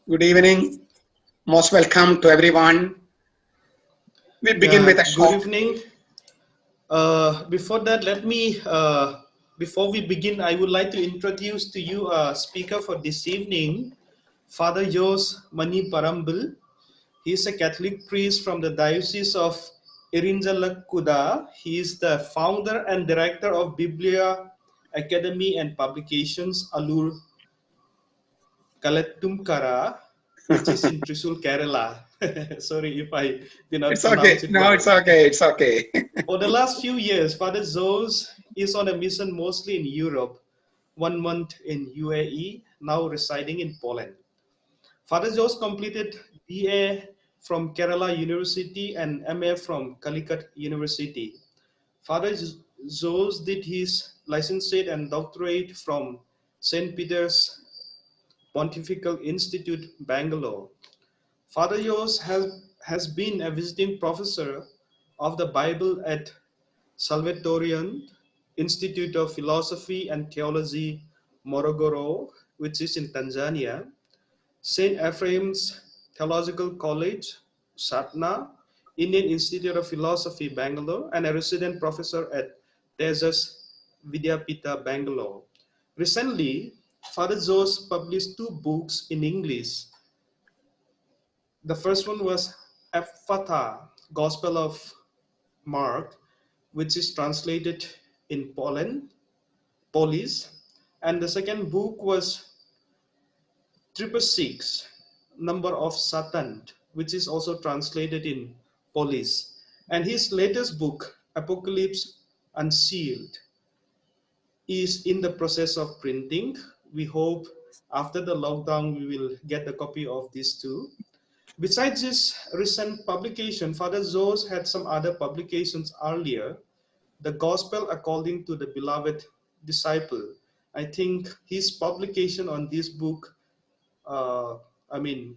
Good evening. Most welcome to everyone. We begin with a Good short. evening. Before that, before we begin, I would like to introduce to you a speaker for this evening, Father Jos Mani Parambil. He is a Catholic priest from the Diocese of Irinjalakuda. He is the founder and director of Biblia Academy and Publications Alur Kalattumkara, which is in Thrissur, Kerala. Sorry if I did not It's okay. pronounce it No, well. it's okay. It's okay. For the last few years, Father Zos is on a mission mostly in Europe, 1 month in UAE, now residing in Poland. Father Zos completed BA from Kerala University and MA from Calicut University. Father Zos did his licentiate and doctorate from St. Peter's Pontifical Institute, Bangalore. Father Yos has been a visiting professor of the Bible at Salvatorian Institute of Philosophy and Theology, Morogoro, which is in Tanzania, St. Ephraim's Theological College, Satna, Indian Institute of Philosophy, Bangalore, and a resident professor at Tejas Vidyapita, Bangalore. Recently, Father Zos published 2 books in English. The first one was Ephatha, Gospel of Mark, which is translated in Polish. And the second book was 666, Number of Satan, which is also translated in Polish. And his latest book, Apocalypse Unsealed, is in the process of printing. We hope after the lockdown we will get a copy of these two. Besides this recent publication, Father Zos had some other publications earlier. The Gospel According to the Beloved Disciple. I think his publication on this book, uh, I mean,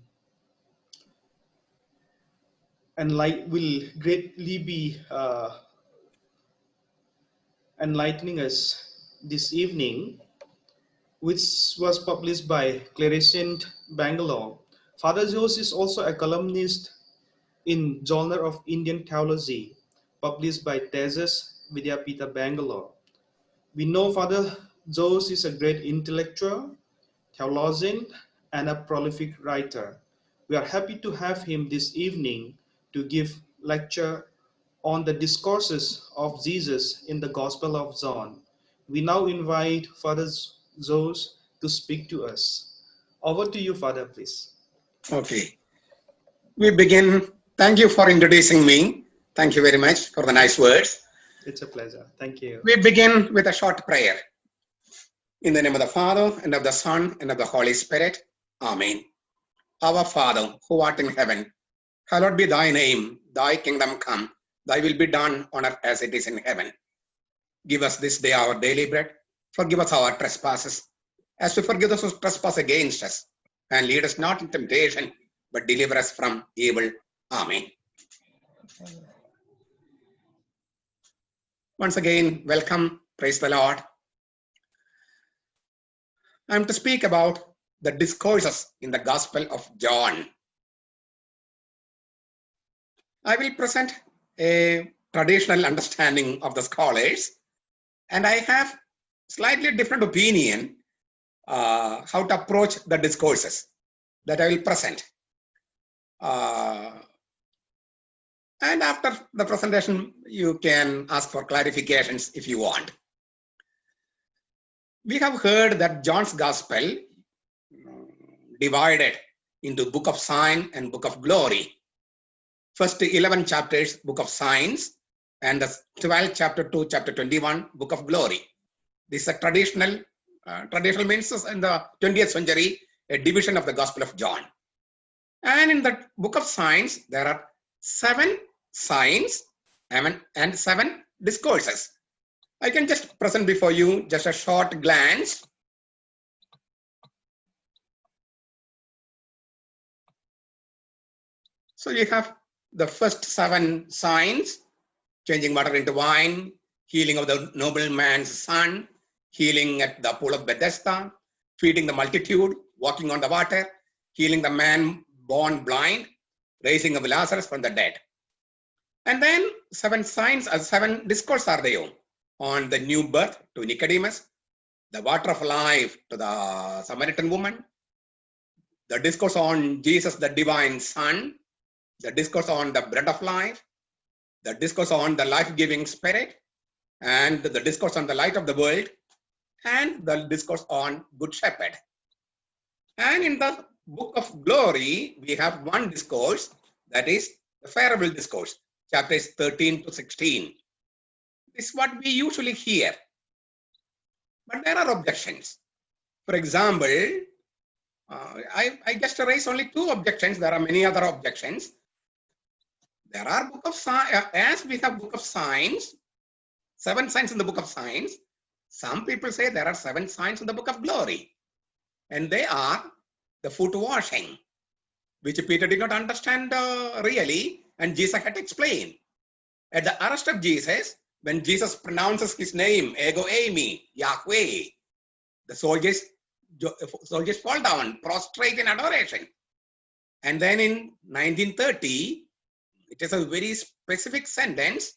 will greatly be enlightening us this evening, which was published by Clarisent Bangalore. Father Zos is also a columnist in Journal of Indian Theology, published by Tejas Vidyapita, Bangalore. We know Father Jose is a great intellectual, theologian, and a prolific writer. We are happy to have him this evening to give lecture on the discourses of Jesus in the Gospel of John. We now invite Father Jose to speak to us. Over to you, Father, please. Okay. We begin. Thank you for introducing me. Thank you very much for the nice words. It's a pleasure. Thank you. We begin with a short prayer. In the name of the Father, and of the Son, and of the Holy Spirit. Amen. Our Father, who art in heaven, hallowed be thy name. Thy kingdom come. Thy will be done on earth as it is in heaven. Give us this day our daily bread. Forgive us our trespasses, as we forgive those who trespass against us. And lead us not into temptation, but deliver us from evil. Amen. Once again, welcome. Praise the Lord. I am to speak about the discourses in the Gospel of John. I will present a traditional understanding of the scholars, and I have slightly different opinion how to approach the discourses that I will present. And after the presentation, you can ask for clarifications if you want. We have heard that John's Gospel divided into Book of Sign and Book of Glory. First 11 chapters, Book of Signs, and the 12th chapter to chapter 21, Book of Glory. This is a traditional means in the 20th century, a division of the Gospel of John. And in the Book of Signs, there are 7 signs and 7 discourses. I can just present before you just a short glance. So you have the first 7 signs: changing water into wine, healing of the nobleman's son, healing at the pool of Bethesda, feeding the multitude, walking on the water, healing the man born blind, raising of Lazarus from the dead. And then seven discourses are there on the new birth to Nicodemus, the water of life to the Samaritan woman, the discourse on Jesus, the divine Son, the discourse on the bread of life, the discourse on the life-giving Spirit, and the discourse on the light of the world, and the discourse on Good Shepherd. And in the book of glory, we have one discourse, that is the farewell discourse, chapters 13 to 16. This is what we usually hear. But there are objections. For example, I just raised only two objections. There are many other objections. There are book of as we have book of signs, 7 signs in the book of signs. Some people say there are 7 signs in the book of glory, and they are the foot washing, which Peter did not understand really, and Jesus had to explain. At the arrest of Jesus, when Jesus pronounces his name, Ego Eimi, Yahweh, the soldiers fall down, prostrate in adoration. And then in 1930, it is a very specific sentence,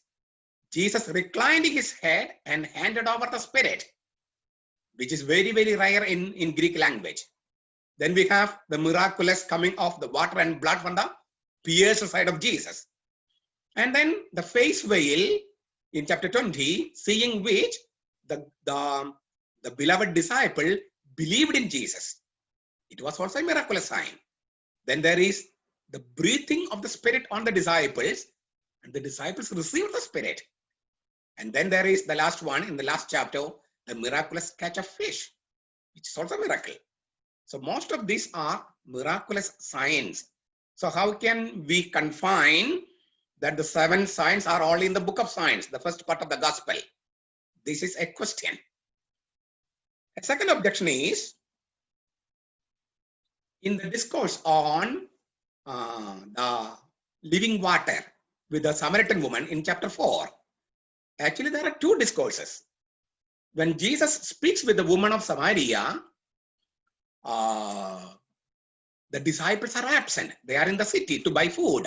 Jesus reclined his head and handed over the Spirit, which is very, very rare in Greek language. Then we have the miraculous coming of the water and blood from the pierced side of Jesus. And then the face veil in chapter 20, seeing which the beloved disciple believed in Jesus. It was also a miraculous sign. Then there is the breathing of the Spirit on the disciples, and the disciples received the Spirit. And then there is the last one in the last chapter, the miraculous catch of fish, which is also a miracle. So most of these are miraculous signs. So how can we confine that the 7 signs are all in the book of signs, the first part of the gospel? This is a question. A second objection is in the discourse on the living water with the Samaritan woman in chapter 4. Actually, there are 2 discourses. When Jesus speaks with the woman of Samaria, the disciples are absent. They are in the city to buy food.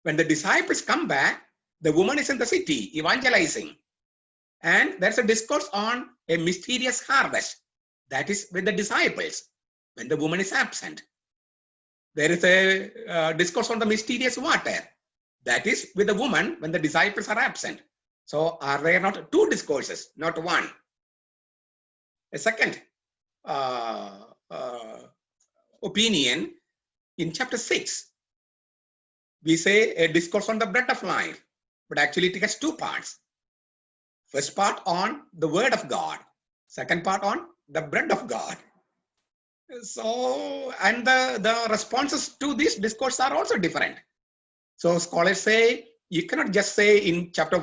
When the disciples come back, the woman is in the city evangelizing. And there's a discourse on a mysterious harvest. That is with the disciples when the woman is absent. There is a discourse on the mysterious water. That is with the woman when the disciples are absent. So are there not 2 discourses, not 1? A second opinion, in chapter 6, we say a discourse on the bread of life, but actually it has 2 parts. First part on the word of God, second part on the bread of God. So, and the responses to this discourse are also different. So scholars say, you cannot just say in chapter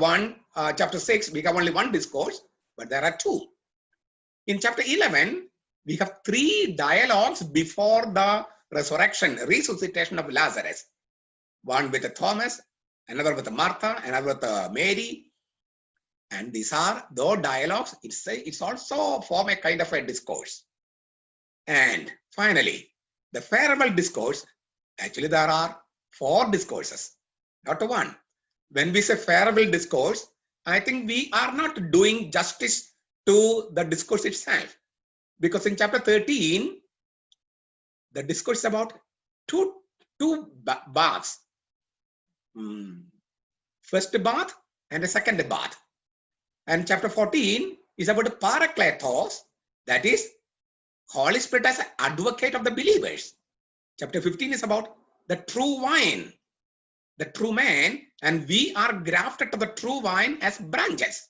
6, we have only 1 discourse, but there are 2. In chapter 11, we have 3 dialogues before the resuscitation of Lazarus. One with Thomas, another with Martha, another with Mary. And these are those dialogues. It's also form a kind of a discourse. And finally, the farewell discourse, actually there are 4 discourses, not 1. When we say farewell discourse, I think we are not doing justice to the discourse itself. Because in chapter 13, the discourse is about two baths. First bath and a second bath. And chapter 14 is about the Parakletos, that is, Holy Spirit as an advocate of the believers. Chapter 15 is about the true wine, the true man, and we are grafted to the true vine as branches.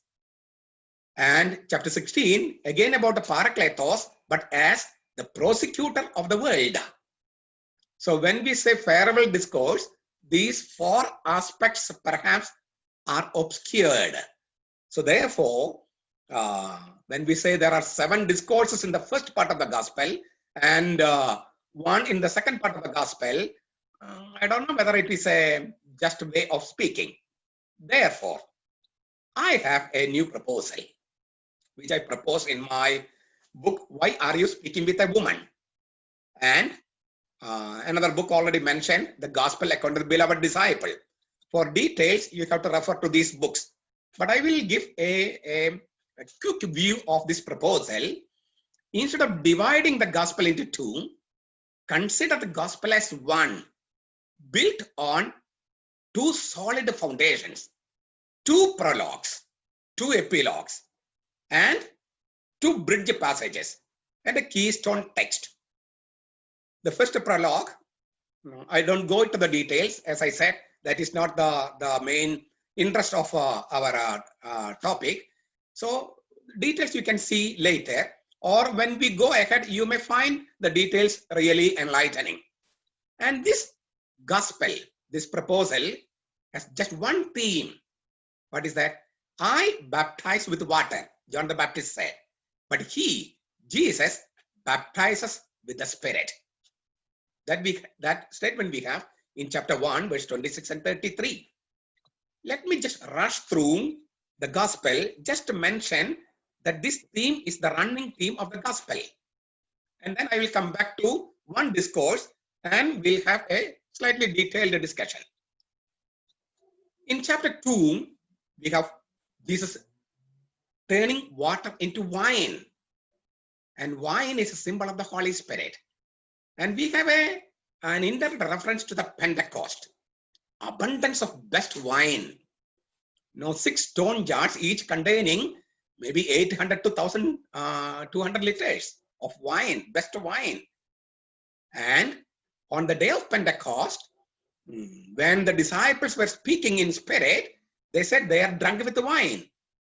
And chapter 16, again about the Parakletos, but as the prosecutor of the world. So when we say farewell discourse, these 4 aspects perhaps are obscured. So therefore, when we say there are 7 discourses in the first part of the gospel and 1 in the second part of the gospel, I don't know whether it is a just way of speaking. Therefore, I have a new proposal, which I propose in my book, Why Are You Speaking with a Woman? And Another book already mentioned, The Gospel According to the Beloved Disciple. For details, you have to refer to these books. But I will give a quick view of this proposal. Instead of dividing the gospel into two, consider the gospel as one, built on two solid foundations, two prologues, two epilogues, and two bridge passages, and a keystone text. The first prologue, I don't go into the details. As I said, that is not the main interest of our topic. So details you can see later, or when we go ahead, you may find the details really enlightening. And this gospel, this proposal, has just one theme. What is that? I baptize with water, John the Baptist said, but he, Jesus, baptizes with the Spirit. That statement we have in chapter 1, verse 26 and 33. Let me just rush through the gospel just to mention that this theme is the running theme of the gospel. And then I will come back to one discourse and we'll have a slightly detailed discussion. In chapter 2, we have Jesus turning water into wine. And wine is a symbol of the Holy Spirit. And we have an indirect reference to the Pentecost. Abundance of best wine. 6 stone jars, each containing maybe 800 to 1,200 liters of wine, best wine. And on the day of Pentecost, when the disciples were speaking in spirit, they said they are drunk with the wine.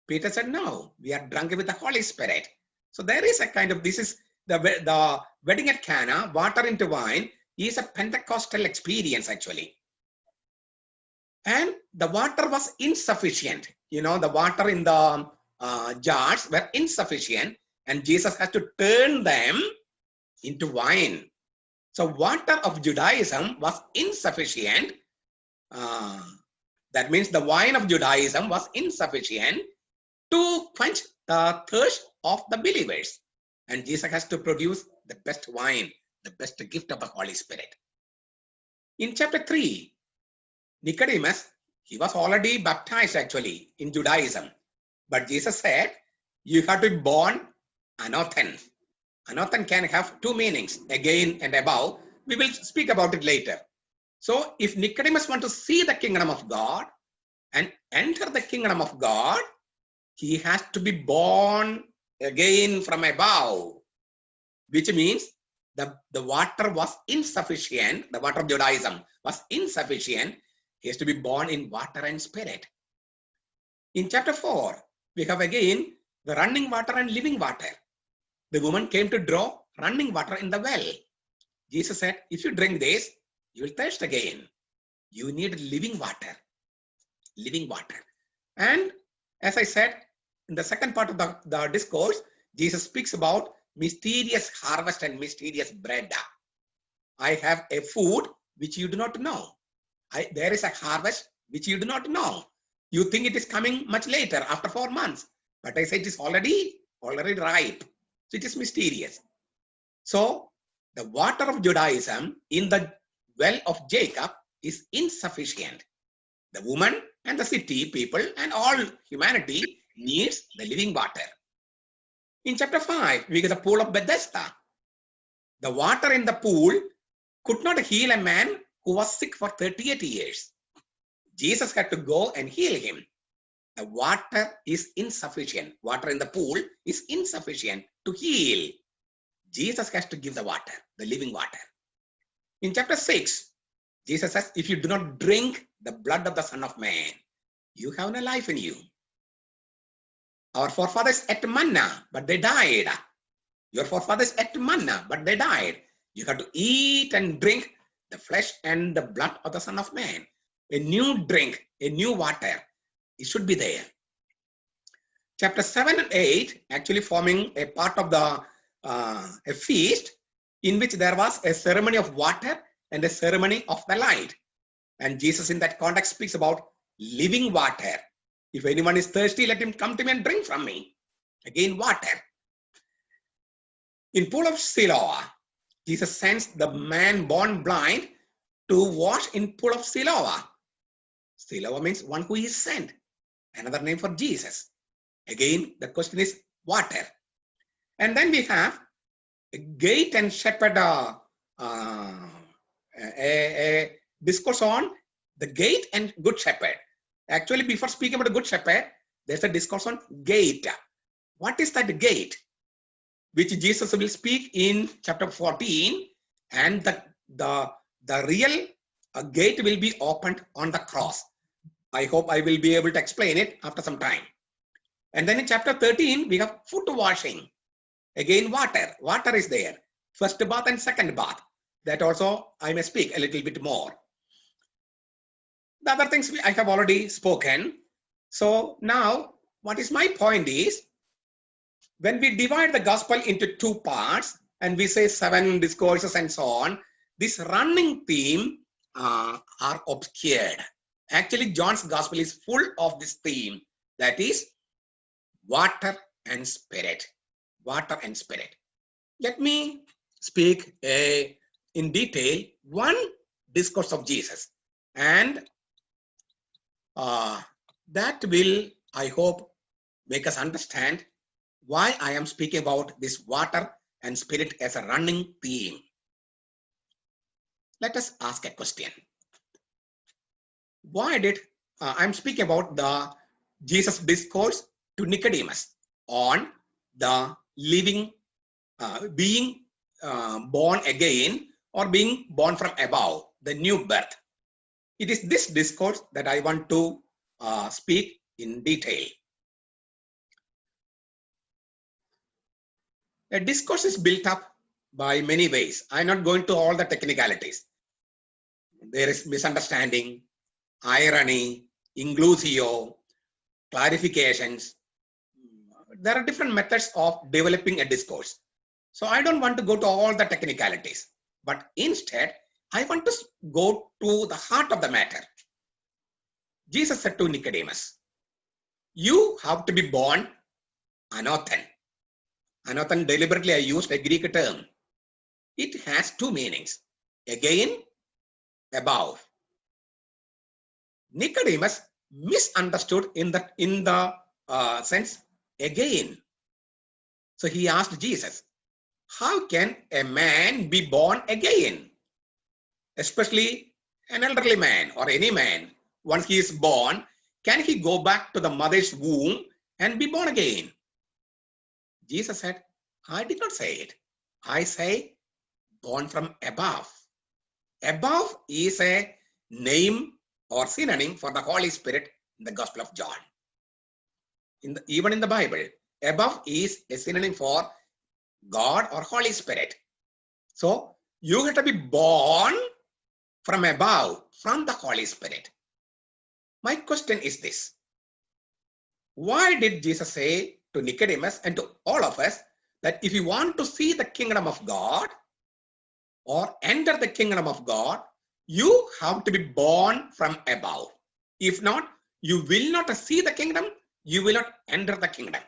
Peter said, no, we are drunk with the Holy Spirit. So there is a kind of, this is the wedding at Cana, water into wine, is a Pentecostal experience actually. And the water was insufficient. The water in the jars were insufficient and Jesus has to turn them into wine. So water of Judaism was insufficient. That means the wine of Judaism was insufficient to quench the thirst of the believers. And Jesus has to produce the best wine, the best gift of the Holy Spirit. In chapter 3, Nicodemus, he was already baptized actually in Judaism. But Jesus said, you have to be born anothen. Anothen can have two meanings, again and above. We will speak about it later. So if Nicodemus wants to see the kingdom of God and enter the kingdom of God, he has to be born again from above, which means the water was insufficient. The water of Judaism was insufficient. He has to be born in water and spirit. In chapter 4, we have again the running water and living water. The woman came to draw running water in the well. Jesus said, if you drink this, you will thirst again. You need living water. Living water. And as I said, in the second part of the discourse, Jesus speaks about mysterious harvest and mysterious bread. I have a food which you do not know. There is a harvest which you do not know. You think it is coming much later, after 4 months. But I say it is already ripe. So it is mysterious. So the water of Judaism in the well of Jacob is insufficient. The woman and the city people and all humanity needs the living water. In chapter 5, we get the pool of Bethesda. The water in the pool could not heal a man who was sick for 38 years. Jesus had to go and heal him. The water is insufficient. Water in the pool is insufficient to heal. Jesus has to give the water, the living water. In chapter 6, Jesus says, if you do not drink the blood of the Son of Man, you have no life in you. Our forefathers ate manna, but they died. Your forefathers ate manna, but they died. You have to eat and drink the flesh and the blood of the Son of Man. A new drink, a new water. It should be there. Chapter 7 and 8 actually forming a part of a feast in which there was a ceremony of water and a ceremony of the light. And Jesus in that context speaks about living water. If anyone is thirsty, let him come to me and drink from me. Again, water. In pool of Siloam, Jesus sends the man born blind to wash in pool of Siloam. Siloam means one who is sent. Another name for Jesus. Again, the question is water. And then we have a gate and shepherd, a discourse on the gate and good shepherd. Actually, before speaking about the good shepherd, there's a discourse on gate. What is that gate? Which Jesus will speak in chapter 14, and the real gate will be opened on the cross. I hope I will be able to explain it after some time. And then in chapter 13, we have foot washing. Again, water. Water is there. First bath and second bath. That also I may speak a little bit more. The other things I have already spoken. So now, what is my point is, when we divide the gospel into two parts and we say 7 discourses and so on, this running theme are obscured. Actually, John's gospel is full of this theme, that is water and spirit. Water and spirit. Let me speak in detail one discourse of Jesus, and that will, I hope, make us understand why I am speaking about this water and spirit as a running theme. Let us ask a question. Why did I'm speaking about the Jesus discourse to Nicodemus on the living, being born again, or being born from above, the new birth. It is this discourse that I want to speak in detail. A discourse is built up by many ways. I'm not going to all the technicalities. There is misunderstanding, irony, inclusio, clarifications. There are different methods of developing a discourse. So I don't want to go to all the technicalities, but instead, I want to go to the heart of the matter. Jesus said to Nicodemus, you have to be born anothen. Anothen, deliberately I used a Greek term. It has 2 meanings. Again, above. Nicodemus misunderstood in the sense again. So he asked Jesus, how can a man be born again? Especially an elderly man or any man, once he is born, can he go back to the mother's womb and be born again? Jesus said, I did not say it. I say born from above. Above is a name or synonym for the Holy Spirit in the Gospel of John. Even in the Bible, above is a synonym for God or Holy Spirit. So you have to be born from above, from the Holy Spirit. My question is this. Why did Jesus say to Nicodemus and to all of us that if you want to see the kingdom of God or enter the kingdom of God, you have to be born from above. If not, you will not see the kingdom, you will not enter the kingdom.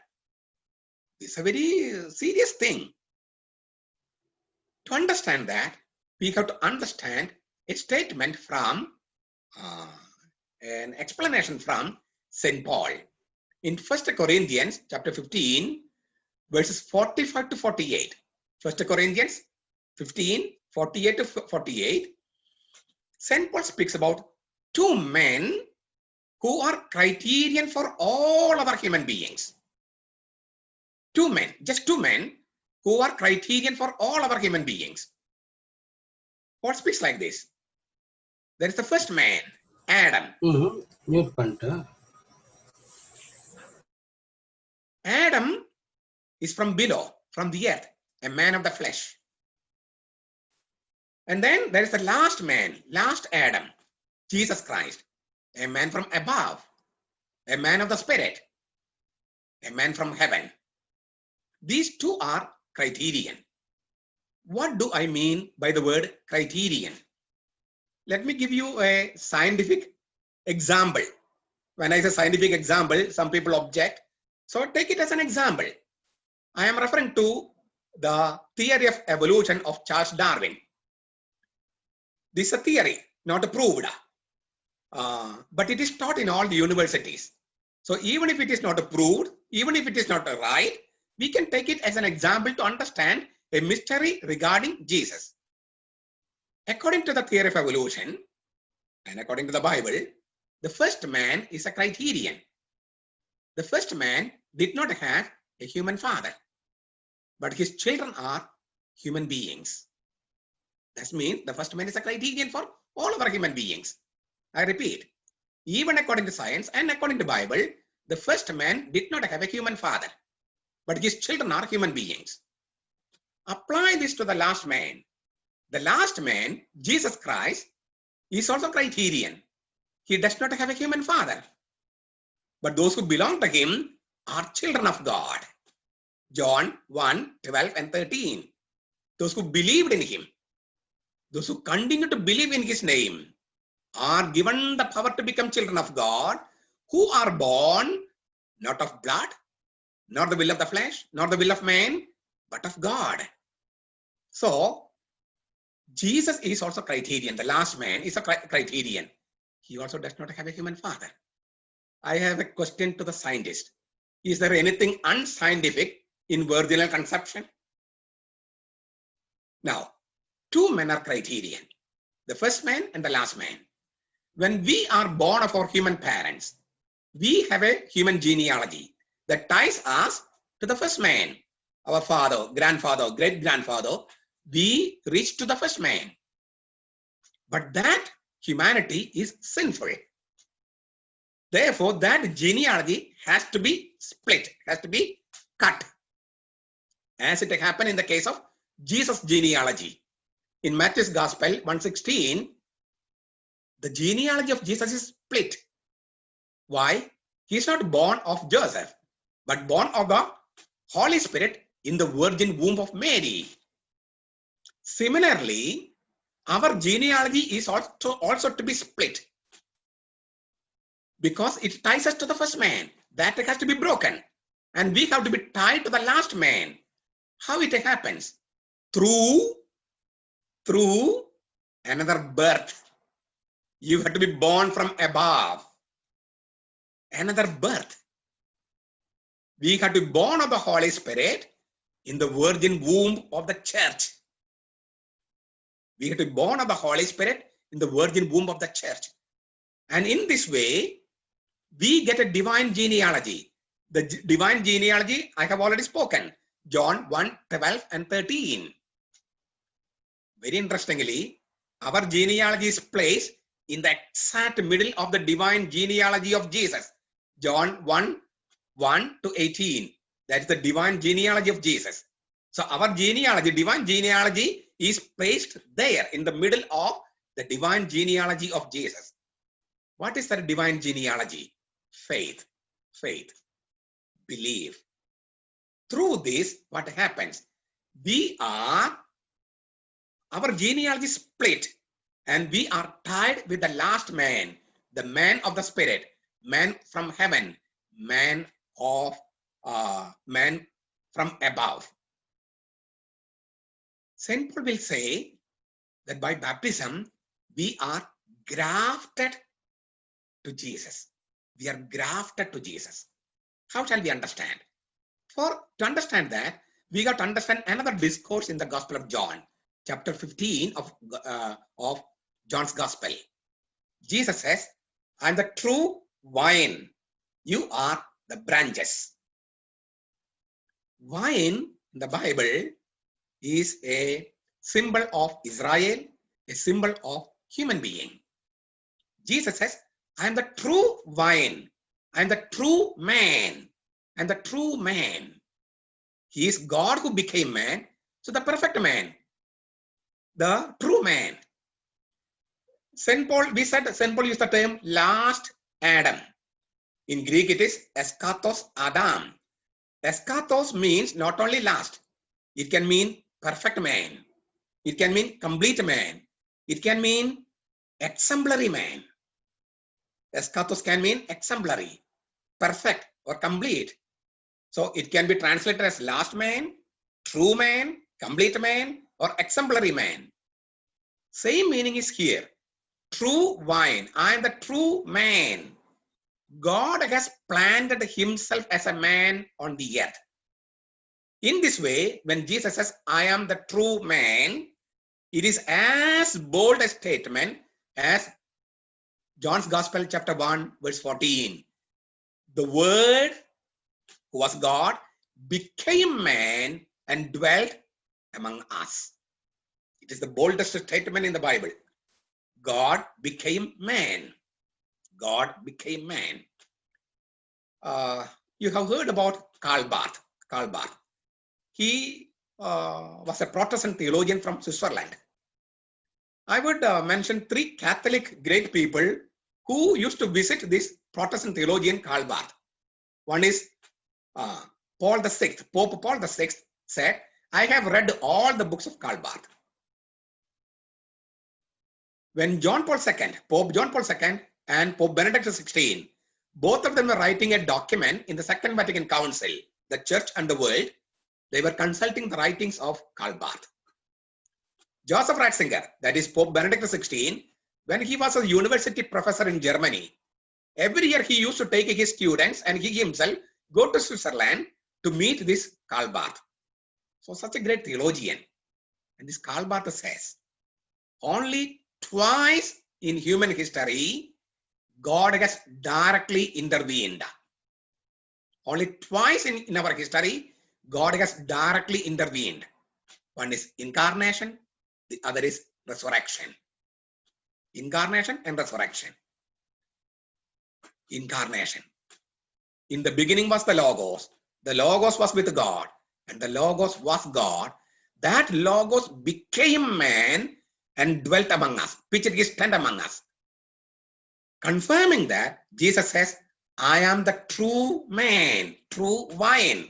It's a very serious thing. To understand that, we have to understand a statement from, an explanation from St. Paul. In 1 Corinthians chapter 15, verses 45 to 48. 1 Corinthians 15, 48 to 48. St. Paul speaks about 2 men who are criterion for all other human beings. 2 men, just 2 men who are criterion for all other human beings. Paul speaks like this. There is the first man, Adam. Mute panta. Adam is from below, from the earth, a man of the flesh. And then there is the last man, last Adam, Jesus Christ, a man from above, a man of the spirit, a man from heaven. These 2 are criterion. What do I mean by the word criterion? Let me give you a scientific example. When I say scientific example, some people object. So take it as an example. I am referring to the theory of evolution of Charles Darwin. This is a theory, not proved, but it is taught in all the universities. So even if it is not proved, even if it is not right, we can take it as an example to understand a mystery regarding Jesus. According to the theory of evolution and according to the Bible, the first man is a criterion. The first man did not have a human father, but his children are human beings. That means the first man is a criterion for all of our human beings. I repeat, even according to science and according to Bible, the first man did not have a human father, but his children are human beings. Apply this to the last man. The last man, Jesus Christ, is also criterion. He does not have a human father, but those who belong to him are children of God. John 1, 12 and 13. Those who believed in him, those who continue to believe in his name, are given the power to become children of God, who are born not of blood, not the will of the flesh, not the will of man, but of God. So, Jesus is also criterion. The last man is a criterion. He also does not have a human father. I have a question to the scientist. Is there anything unscientific in virginal conception? Now, two men are criterion, the first man and the last man. When we are born of our human parents, we have a human genealogy that ties us to the first man. Our father, grandfather, great-grandfather, we reach to the first man. But that humanity is sinful. Therefore, that genealogy has to be split, has to be cut. As it happened in the case of Jesus' genealogy. In Matthew's Gospel 1:16, the genealogy of Jesus is split. Why? He is not born of Joseph, but born of the Holy Spirit in the virgin womb of Mary. Similarly, our genealogy is also to be split, because it ties us to the first man. That has to be broken, and we have to be tied to the last man. How it happens? Through another birth. You have to be born from above. Another birth. We have to be born of the Holy Spirit in the virgin womb of the church. We have to be born of the Holy Spirit in the virgin womb of the church. And in this way, we get a divine genealogy. The divine genealogy I have already spoken. John 1, 12 and 13. Very interestingly, our genealogy is placed in the exact middle of the divine genealogy of Jesus. John 1, 1 to 18. That is the divine genealogy of Jesus. So our genealogy, divine genealogy, is placed there in the middle of the divine genealogy of Jesus. What is the divine genealogy? Faith. Faith. Believe. Through this, what happens? Our genealogy is split, and we are tied with the last man, the man of the Spirit, man from heaven, man from above. St. Paul will say that by baptism, we are grafted to Jesus. We are grafted to Jesus. How shall we understand? To understand that, we got to understand another discourse in the Gospel of John, chapter 15 of John's Gospel. Jesus says, I am the true vine. You are the branches. Vine in the Bible is a symbol of Israel, a symbol of human being. Jesus says, I am the true vine. I am the true man. And the true man. He is God who became man. So the perfect man. The true man. St. Paul used the term last Adam. In Greek it is eskatos Adam. Eskatos means not only last. It can mean perfect man. It can mean complete man. It can mean exemplary man. Eskatos can mean exemplary, perfect or complete. So it can be translated as last man. true man, complete man, or exemplary man. Same meaning is here. True vine. I am the true man. God has planted himself as a man on the earth. In this way, when Jesus says, I am the true man, it is as bold a statement as John's Gospel, chapter 1, verse 14. The Word, who was God, became man and dwelt among us. It is the boldest statement in the Bible. God became man. God became man. You have heard about Karl Barth. Karl Barth. He was a Protestant theologian from Switzerland. I would mention three Catholic great people who used to visit this Protestant theologian Karl Barth. One is Paul VI. Pope Paul VI said, I have read all the books of Karl Barth. When Pope John Paul II and Pope Benedict XVI, both of them were writing a document in the Second Vatican Council, the Church and the World, they were consulting the writings of Karl Barth. Joseph Ratzinger, that is Pope Benedict XVI, when he was a university professor in Germany, every year he used to take his students and he himself go to Switzerland to meet this Karl Barth. So such a great theologian. And this Karl Barth says, only twice in human history, God has directly intervened. Only twice in our history, God has directly intervened. One is incarnation, the other is resurrection. Incarnation and resurrection. Incarnation. In the beginning was the Logos. The Logos was with God, and the Logos was God. That Logos became man and dwelt among us, pitched his tent among us. Confirming that, Jesus says, I am the true man, true vine.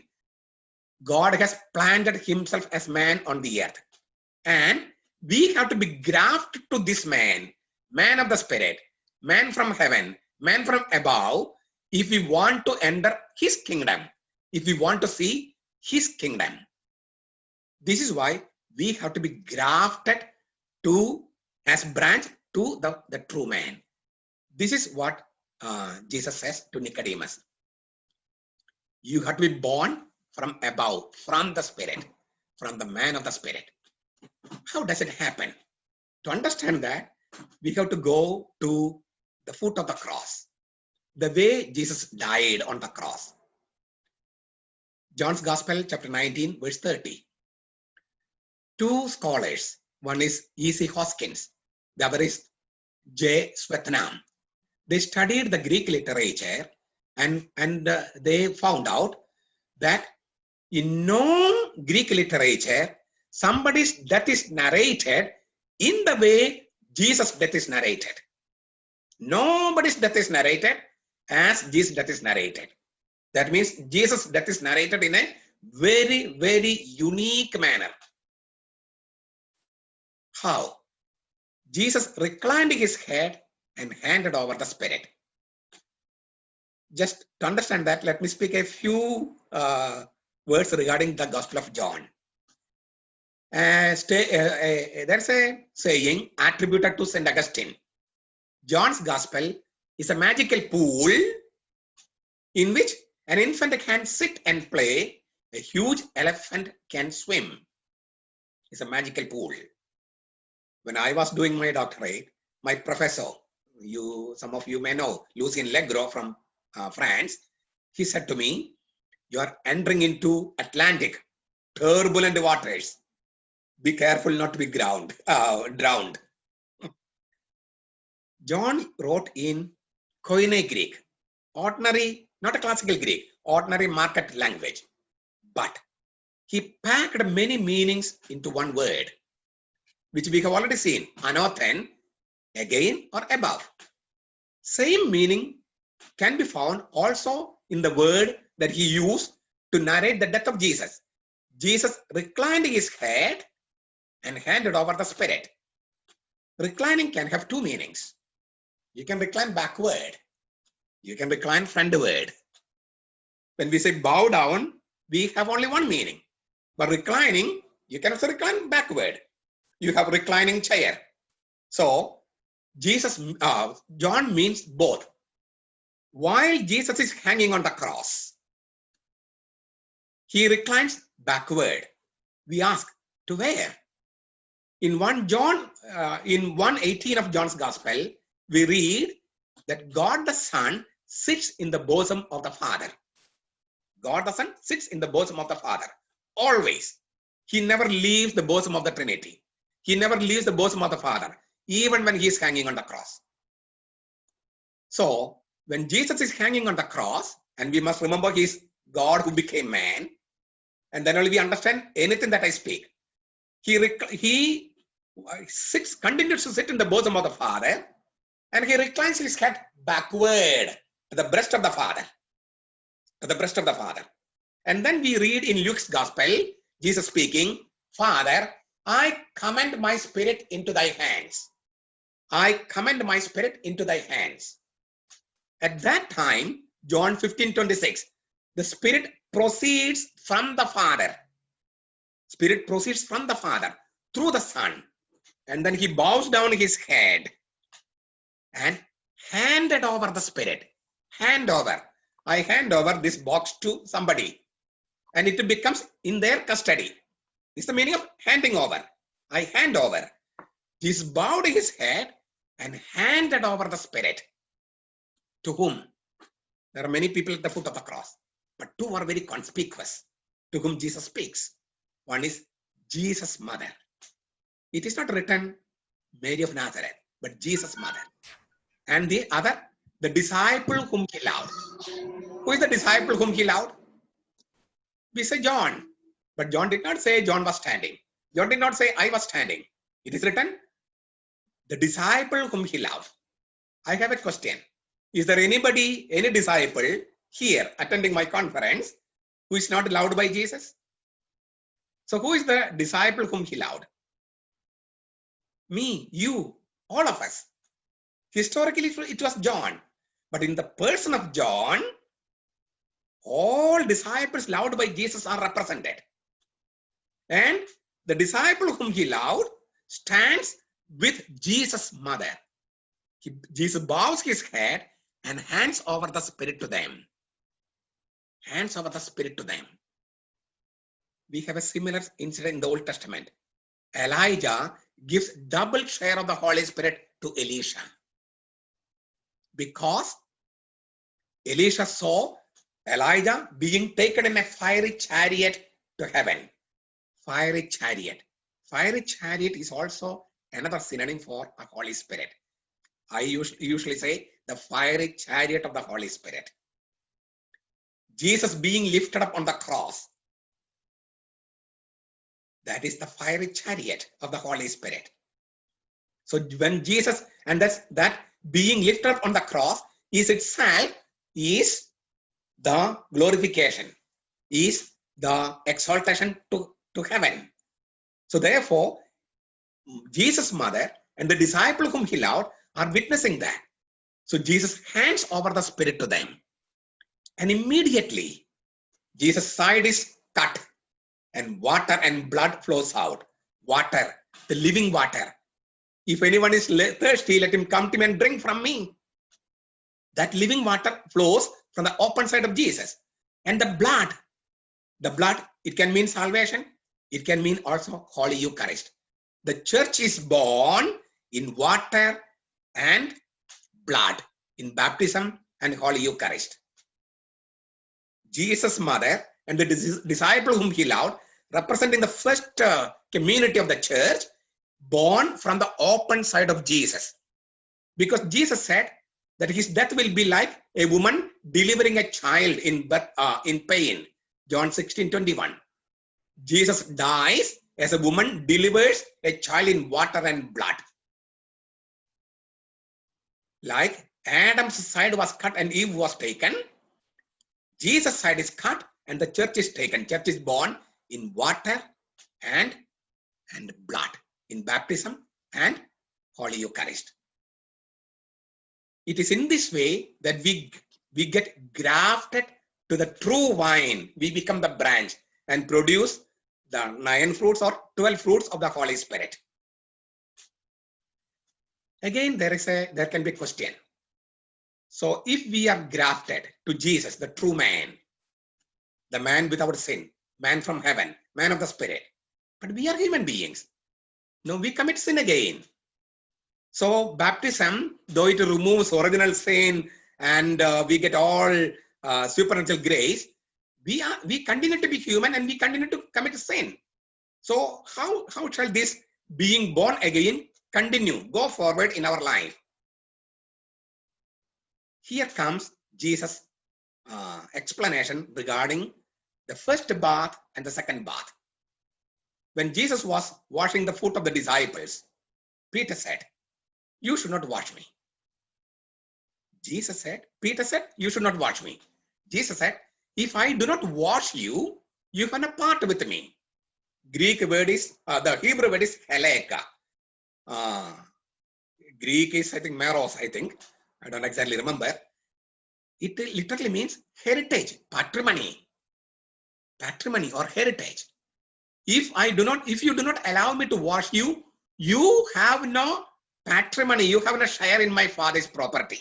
God has planted himself as man on the earth. And we have to be grafted to this man, man of the Spirit, man from heaven, man from above, if we want to enter his kingdom, if we want to see his kingdom. This is why we have to be grafted to, as branch to the true man. This is what Jesus says to Nicodemus. You have to be born from above, from the Spirit, from the man of the Spirit. How does it happen? To understand that, we have to go to the foot of the cross, the way Jesus died on the cross. John's Gospel, chapter 19, verse 30. Two scholars, one is E.C. Hoskins, the other is J. Swetnam. They studied the Greek literature and they found out that in non-Greek literature, somebody's death is narrated in the way Jesus' death is narrated. Nobody's death is narrated as Jesus' death is narrated. That means Jesus' death is narrated in a very, very unique manner. How? Jesus reclined his head and handed over the Spirit. Just to understand that, let me speak a few words regarding the Gospel of John. There's a saying attributed to St. Augustine. John's Gospel is a magical pool in which an infant can sit and play, a huge elephant can swim. It's a magical pool. When I was doing my doctorate, my professor, some of you may know, Lucien Legros from France, he said to me, you are entering into Atlantic, turbulent waters. Be careful not to be drowned. John wrote in Koine Greek, ordinary, not a classical Greek, ordinary market language. But he packed many meanings into one word, which we have already seen, anothen, again or above. Same meaning can be found also in the word that he used to narrate the death of Jesus. Jesus reclined his head and handed over the Spirit. Reclining can have two meanings. You can recline backward. You can recline frontward. When we say bow down, we have only one meaning. But reclining, you can also recline backward. You have reclining chair. So John means both. While Jesus is hanging on the cross, he reclines backward. We ask, to where? In 1:18 of John's Gospel, we read that God the Son sits in the bosom of the Father. God the Son sits in the bosom of the Father. Always. He never leaves the bosom of the Trinity. He never leaves the bosom of the Father, even when he is hanging on the cross. So, when Jesus is hanging on the cross, and we must remember he is God who became man, and then only we understand anything that I speak. He continues to sit in the bosom of the Father, and he reclines his head backward to the breast of the Father. To the breast of the Father. And then we read in Luke's Gospel, Jesus speaking, Father, I commend my spirit into thy hands. I commend my spirit into thy hands. At that time, John 15:26, the Spirit proceeds from the Father. Spirit proceeds from the Father through the Son. And then he bows down his head and handed over the Spirit. Hand over. I hand over this box to somebody and it becomes in their custody. This is the meaning of handing over. I hand over. Jesus bowed his head and handed over the Spirit. To whom? There are many people at the foot of the cross, but two are very conspicuous to whom Jesus speaks. One is Jesus' mother. It is not written Mary of Nazareth, but Jesus' mother. And the other, the disciple whom he loved. Who is the disciple whom he loved? We say John. But John did not say John was standing. John did not say I was standing. It is written, the disciple whom he loved. I have a question. Is there anybody, any disciple here attending my conference who is not loved by Jesus? So who is the disciple whom he loved? Me, you, all of us. Historically, it was John. But in the person of John, all disciples loved by Jesus are represented. And the disciple whom he loved stands with Jesus' mother. Jesus bows his head and hands over the Spirit to them. Hands over the Spirit to them. We have a similar incident in the Old Testament. Elijah gives double share of the Holy Spirit to Elisha. Because Elisha saw Elijah being taken in a fiery chariot to heaven. Fiery chariot. Fiery chariot is also another synonym for a Holy Spirit. I usually say the fiery chariot of the Holy Spirit. Jesus being lifted up on the cross. That is the fiery chariot of the Holy Spirit. So when Jesus, and that being lifted up on the cross is itself is the glorification, is the exaltation to heaven. So therefore, Jesus' mother and the disciple whom he loved are witnessing that. So Jesus hands over the Spirit to them. And immediately, Jesus' side is cut and water and blood flows out. Water, the living water. If anyone is thirsty, let him come to me and drink from me. That living water flows from the open side of Jesus. And the blood, it can mean salvation. It can mean also Holy Eucharist. The church is born in water and blood, in baptism and Holy Eucharist. Jesus' mother and the disciple whom he loved, representing the first community of the church, born from the open side of Jesus. Because Jesus said that his death will be like a woman delivering a child in pain. John 16:21. Jesus dies as a woman delivers a child in water and blood. Like Adam's side was cut and Eve was taken, Jesus' side is cut and the church is taken. Church is born in water and blood, in baptism and Holy Eucharist. It is in this way that we get grafted to the true vine. We become the branch and produce the 9 fruits or 12 fruits of the Holy Spirit. Again, there can be a question. So if we are grafted to Jesus, the true man, the man without sin, man from heaven, man of the Spirit, but we are human beings. No, we commit sin again. So baptism, though it removes original sin and we get all supernatural grace, we continue to be human and we continue to commit sin. So how shall this being born again continue, go forward in our life? Here comes Jesus' explanation regarding the first bath and the second bath. When Jesus was washing the foot of the disciples, Peter said, "You should not wash me." Peter said, "You should not wash me." Jesus said, "If I do not wash you, you have no part with me." Greek word is, the Hebrew word is heleka. Greek is, I think, meros, I think. I don't exactly remember. It literally means heritage, patrimony or heritage. If you do not allow me to wash you, you have no patrimony, you have no share in my Father's property.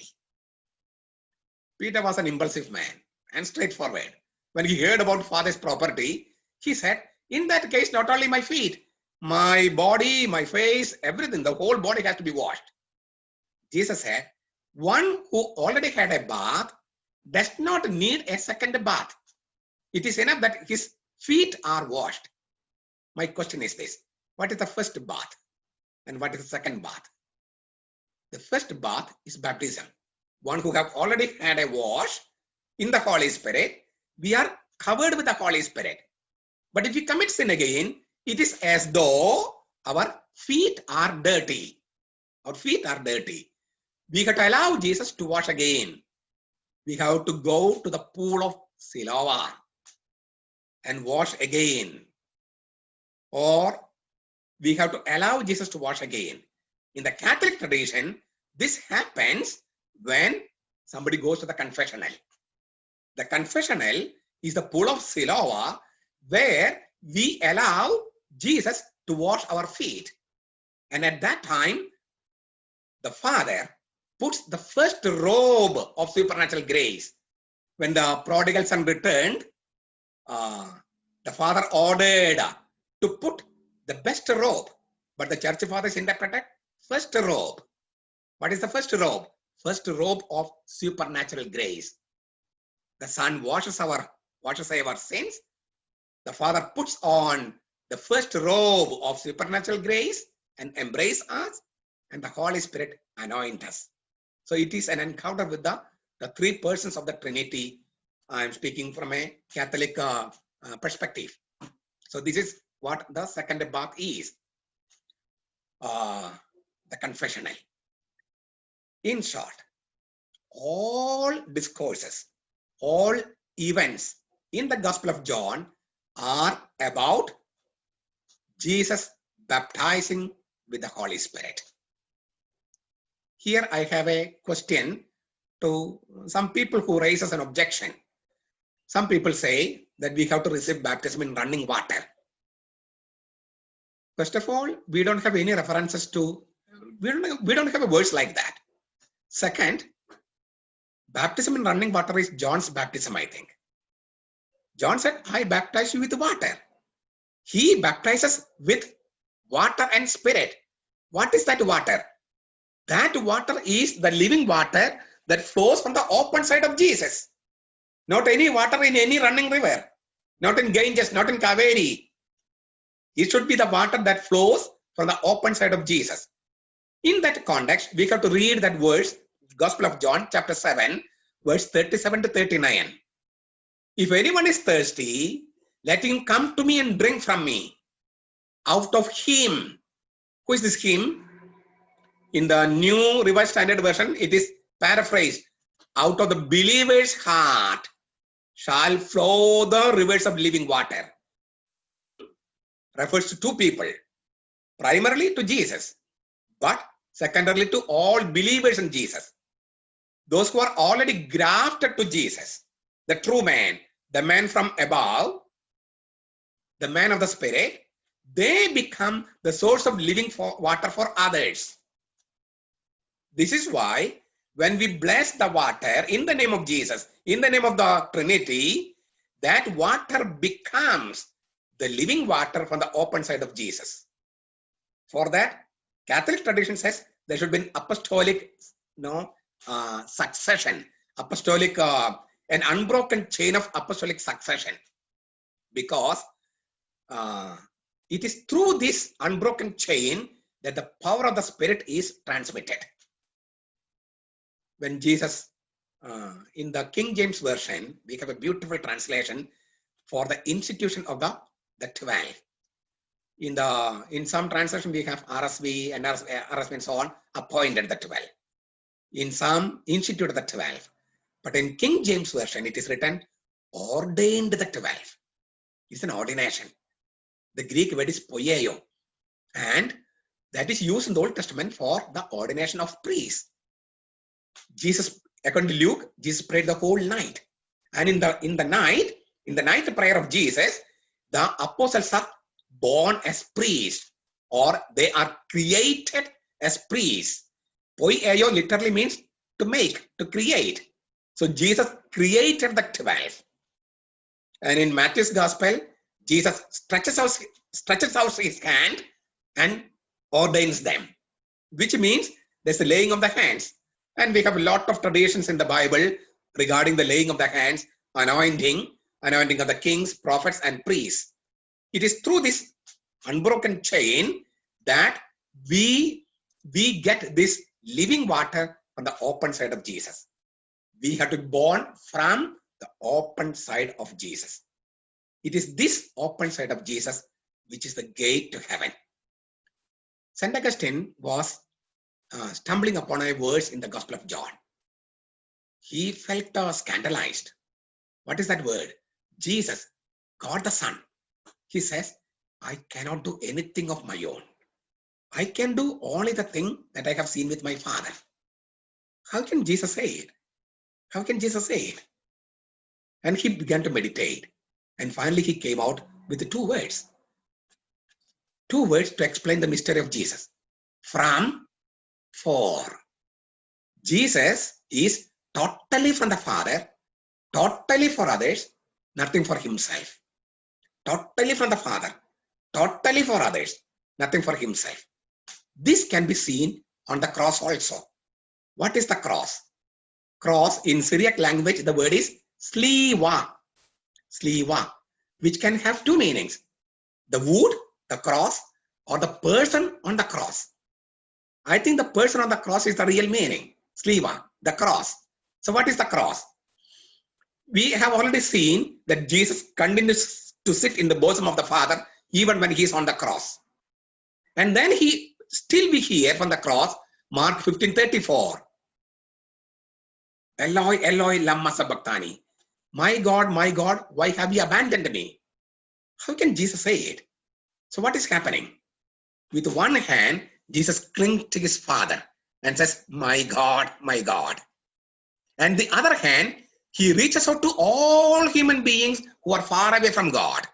Peter was an impulsive man and straightforward. When he heard about Father's property, he said, in that case, not only my feet, my body, my face, everything, the whole body has to be washed. Jesus said, one who already had a bath does not need a second bath. It is enough that his feet are washed. My question is this: what is the first bath and what is the second bath? The first bath is baptism. One who have already had a wash in the Holy Spirit, we are covered with the Holy Spirit. But if we commit sin again, it is as though our feet are dirty. Our feet are dirty. We have to allow Jesus to wash again. We have to go to the pool of Siloam and wash again. Or we have to allow Jesus to wash again. In the Catholic tradition, this happens when somebody goes to the confessional. The confessional is the pool of Siloam where we allow Jesus to wash our feet. And at that time, the Father puts the first robe of supernatural grace. When the prodigal son returned, the Father ordered to put the best robe. But the church fathers interpreted first robe. What is the first robe? First robe of supernatural grace. The Son washes away our sins. The Father puts on the first robe of supernatural grace and embrace us, and the Holy Spirit anoint us. So it is an encounter with the three persons of the Trinity. I am speaking from a Catholic perspective. So this is what the second bath is. The confessional. In short, all discourses, all events in the Gospel of John are about Jesus baptizing with the Holy Spirit. Here I have a question to some people who raises an objection. Some people say that we have to receive baptism in running water. First of all, we don't have any references to, we don't have a verse like that. Second, baptism in running water is John's baptism, I think. John said, I baptize you with water. He baptizes with water and spirit. What is that water? That water is the living water that flows from the open side of Jesus. Not any water in any running river. Not in Ganges, not in Kaveri. It should be the water that flows from the open side of Jesus. In that context, we have to read that verse, Gospel of John, chapter 7, verse 37 to 39. If anyone is thirsty, let him come to me and drink from me. Out of him. Who is this him? In the New Revised Standard Version, it is paraphrased. Out of the believer's heart shall flow the rivers of living water. Refers to two people. Primarily to Jesus, but secondarily to all believers in Jesus. Those who are already grafted to Jesus, the true man, the man from above, the man of the Spirit, they become the source of living water for others. This is why when we bless the water in the name of Jesus, in the name of the Trinity, that water becomes the living water from the open side of Jesus. For that, Catholic tradition says there should be an apostolic succession, apostolic, an unbroken chain of apostolic succession, because it is through this unbroken chain that the power of the Spirit is transmitted. When Jesus, in the King James Version, we have a beautiful translation for the institution of the 12. In some translation, we have RSV and RSV and so on, appointed the 12. In some, instituted the 12. But in King James Version, it is written, ordained the 12. It's an ordination. The Greek word is poieo. And that is used in the Old Testament for the ordination of priests. Jesus, according to Luke, Jesus prayed the whole night. And in the ninth prayer of Jesus, the apostles are born as priests, or they are created as priests. Poieo literally means to make, to create. So Jesus created the 12. And in Matthew's Gospel, Jesus stretches out his hand and ordains them, which means there's a laying of the hands. And we have a lot of traditions in the Bible regarding the laying of the hands, anointing of the kings, prophets, and priests. It is through this unbroken chain that we get this living water on the open side of Jesus. We have to be born from the open side of Jesus. It is this open side of Jesus which is the gate to heaven. St. Augustine was stumbling upon a verse in the Gospel of John. He felt scandalized. What is that word? Jesus, God the Son. He says, I cannot do anything of my own. I can do only the thing that I have seen with my Father. How can Jesus say it? How can Jesus say it? And he began to meditate. And finally he came out with two words. Two words to explain the mystery of Jesus. From, for. Jesus is totally from the Father, totally for others, nothing for himself. Totally from the Father, totally for others, nothing for himself. This can be seen on the cross also. What is the cross? Cross in Syriac language, the word is sliwa. Sliwa, which can have two meanings. The wood, the cross, or the person on the cross. I think the person on the cross is the real meaning. Sliwa, the cross. So what is the cross? We have already seen that Jesus continues to sit in the bosom of the Father even when he is on the cross. And then he still we hear from the cross, Mark 15:34. Eloi, Eloi, lama sabachthani. My God, why have you abandoned me? How can Jesus say it? So what is happening? With one hand, Jesus clings to his Father and says, my God, my God. And the other hand, he reaches out to all human beings who are far away from God.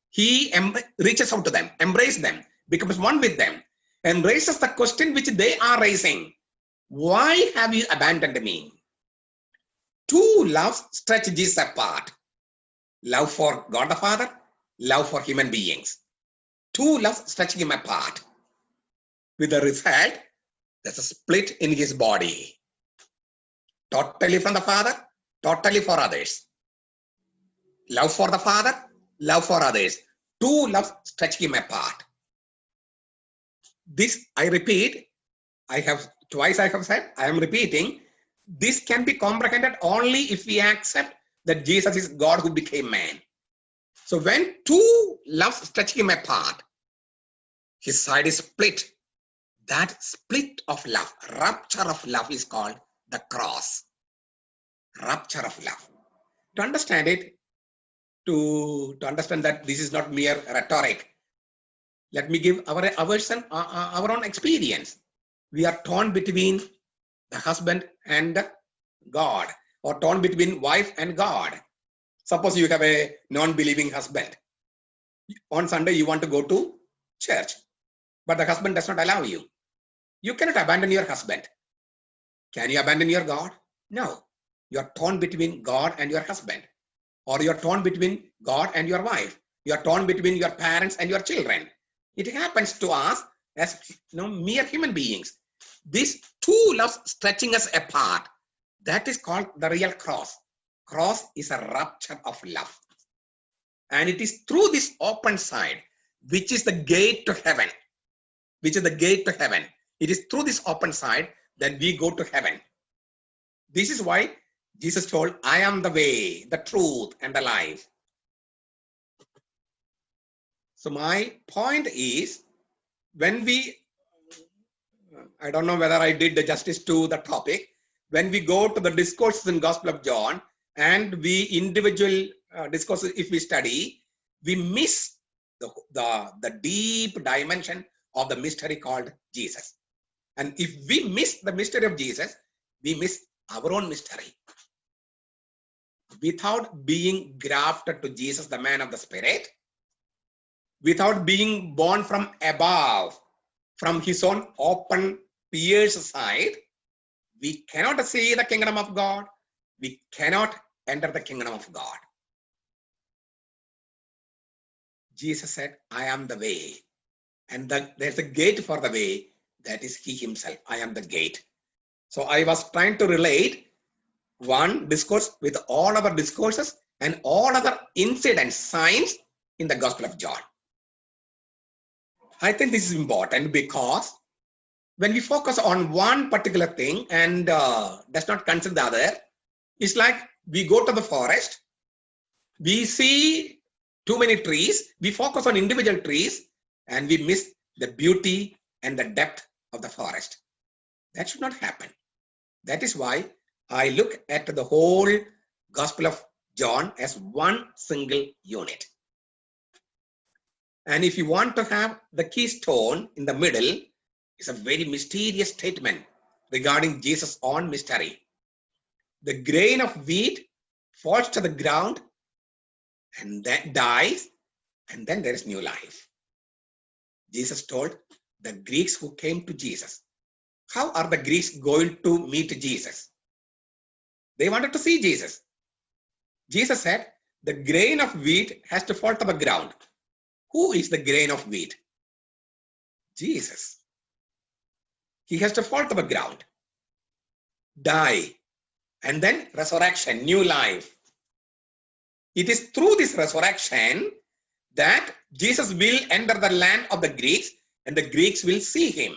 He reaches out to them, embraces them, becomes one with them, and raises the question which they are raising. Why have you abandoned me? Two loves stretch Jesus apart. Love for God the Father, love for human beings. Two loves stretching him apart. With the result, there's a split in his body. Totally from the Father, totally for others. Love for the Father, love for others. Two loves stretch him apart. This, I repeat, I have said, I am repeating, this can be comprehended only if we accept that Jesus is God who became man. So when two loves stretch him apart, his side is split. That split of love, rupture of love is called the cross. Rupture of love. To understand it, to understand that this is not mere rhetoric, let me give our own experience. We are torn between the husband and God, or torn between wife and God. Suppose you have a non-believing husband On Sunday, you want to go to church, but the husband does not allow you. You cannot abandon your husband. Can you abandon your God? No. You are torn between God and your husband, or you are torn between God and your wife. You are torn between your parents and your children. It happens to us as mere human beings. These two loves stretching us apart. That is called the real cross. Cross is a rupture of love. And it is through this open side, which is the gate to heaven, which is the gate to heaven. It is through this open side that we go to heaven. This is why Jesus told, I am the way, the truth, and the life. So my point is, when I don't know whether I did the justice to the topic, when we go to the discourses in Gospel of John and we individual discourses, if we study, we miss the deep dimension of the mystery called Jesus. And if we miss the mystery of Jesus, we miss our own mystery. Without being grafted to Jesus, the man of the Spirit, without being born from above, from his own open, pierced side, we cannot see the kingdom of God. We cannot enter the kingdom of God. Jesus said, I am the way. And there's a gate for the way. That is he himself. I am the gate. So I was trying to relate one discourse with all other discourses and all other incidents, signs in the Gospel of John. I think this is important because when we focus on one particular thing and does not consider the other, it's like we go to the forest, we see too many trees, we focus on individual trees, and we miss the beauty and the depth of the forest. That should not happen. That is why I look at the whole Gospel of John as one single unit. And if you want to have the keystone in the middle, it's a very mysterious statement regarding Jesus' own mystery. The grain of wheat falls to the ground and then dies, and then there is new life. Jesus told the Greeks who came to Jesus, how are the Greeks going to meet Jesus? They wanted to see Jesus. Jesus said, the grain of wheat has to fall to the ground. Who is the grain of wheat? Jesus. He has to fall to the ground, die, and then resurrection, new life. It is through this resurrection that Jesus will enter the land of the Greeks and the Greeks will see him.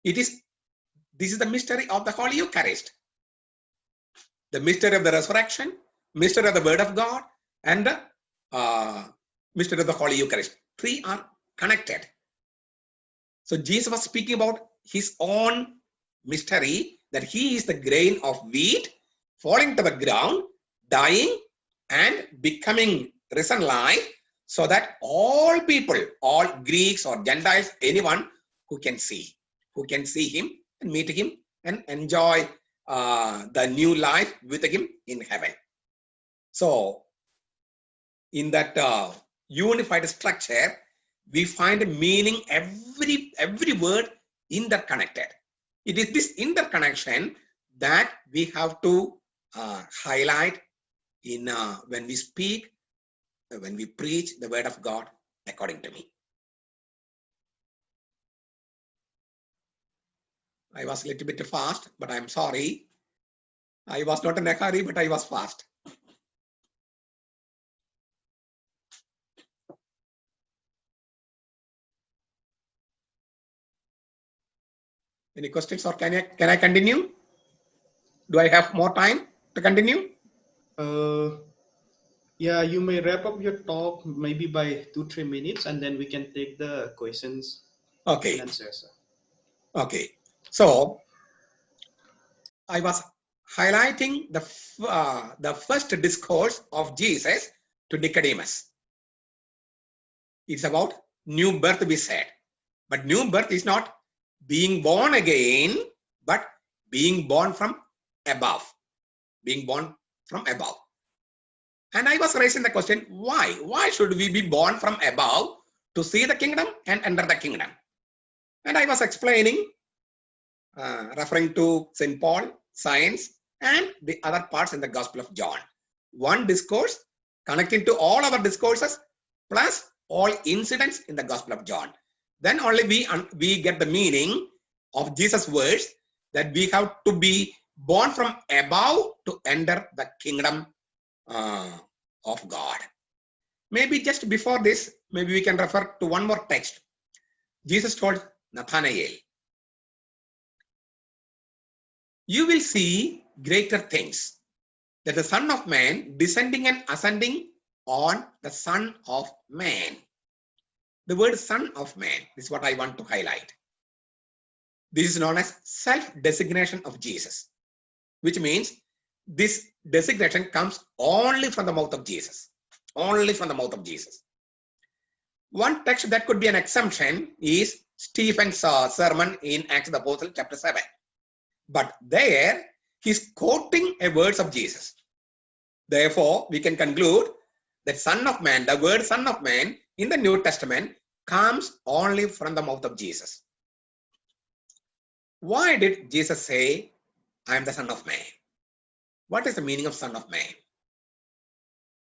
This is the mystery of the Holy Eucharist. The mystery of the resurrection, mystery of the Word of God, and the mystery of the Holy Eucharist. Three are connected. So Jesus was speaking about his own mystery, that he is the grain of wheat falling to the ground, dying, and becoming risen life, so that all people, all Greeks or Gentiles, anyone who can see him and meet him and enjoy the new life with him in heaven. So in that unified structure, we find meaning, every word interconnected. It is this interconnection that we have to highlight in when we speak, when we preach the word of God, according to me. I was a little bit fast, but I'm sorry. I was not in a hurry, but I was fast. Any questions, or can I continue? Do I have more time to continue? Yeah, you may wrap up your talk maybe by 2-3 minutes, and then we can take the questions Okay. and answers. Okay. So I was highlighting the first discourse of Jesus to Nicodemus. It's about new birth, we said. But new birth is not being born again, but being born from above. Being born from above. And I was raising the question, why? Why should we be born from above to see the kingdom and enter the kingdom? And I was explaining, referring to St. Paul, science, and the other parts in the Gospel of John. One discourse connecting to all other discourses, plus all incidents in the Gospel of John. Then only we get the meaning of Jesus' words that we have to be born from above to enter the kingdom of God. Maybe just before this, maybe we can refer to one more text. Jesus told Nathanael, you will see greater things, that the Son of Man descending and ascending on the Son of Man. The word Son of Man is what I want to highlight. This is known as self-designation of Jesus, which means this designation comes only from the mouth of Jesus. Only from the mouth of Jesus. One text that could be an exemption is Stephen's sermon in Acts of the Apostles chapter 7. But there he's quoting a words of Jesus. Therefore, we can conclude that Son of Man, the word Son of Man in the New Testament comes only from the mouth of Jesus. Why did Jesus say, I am the Son of Man? What is the meaning of Son of Man?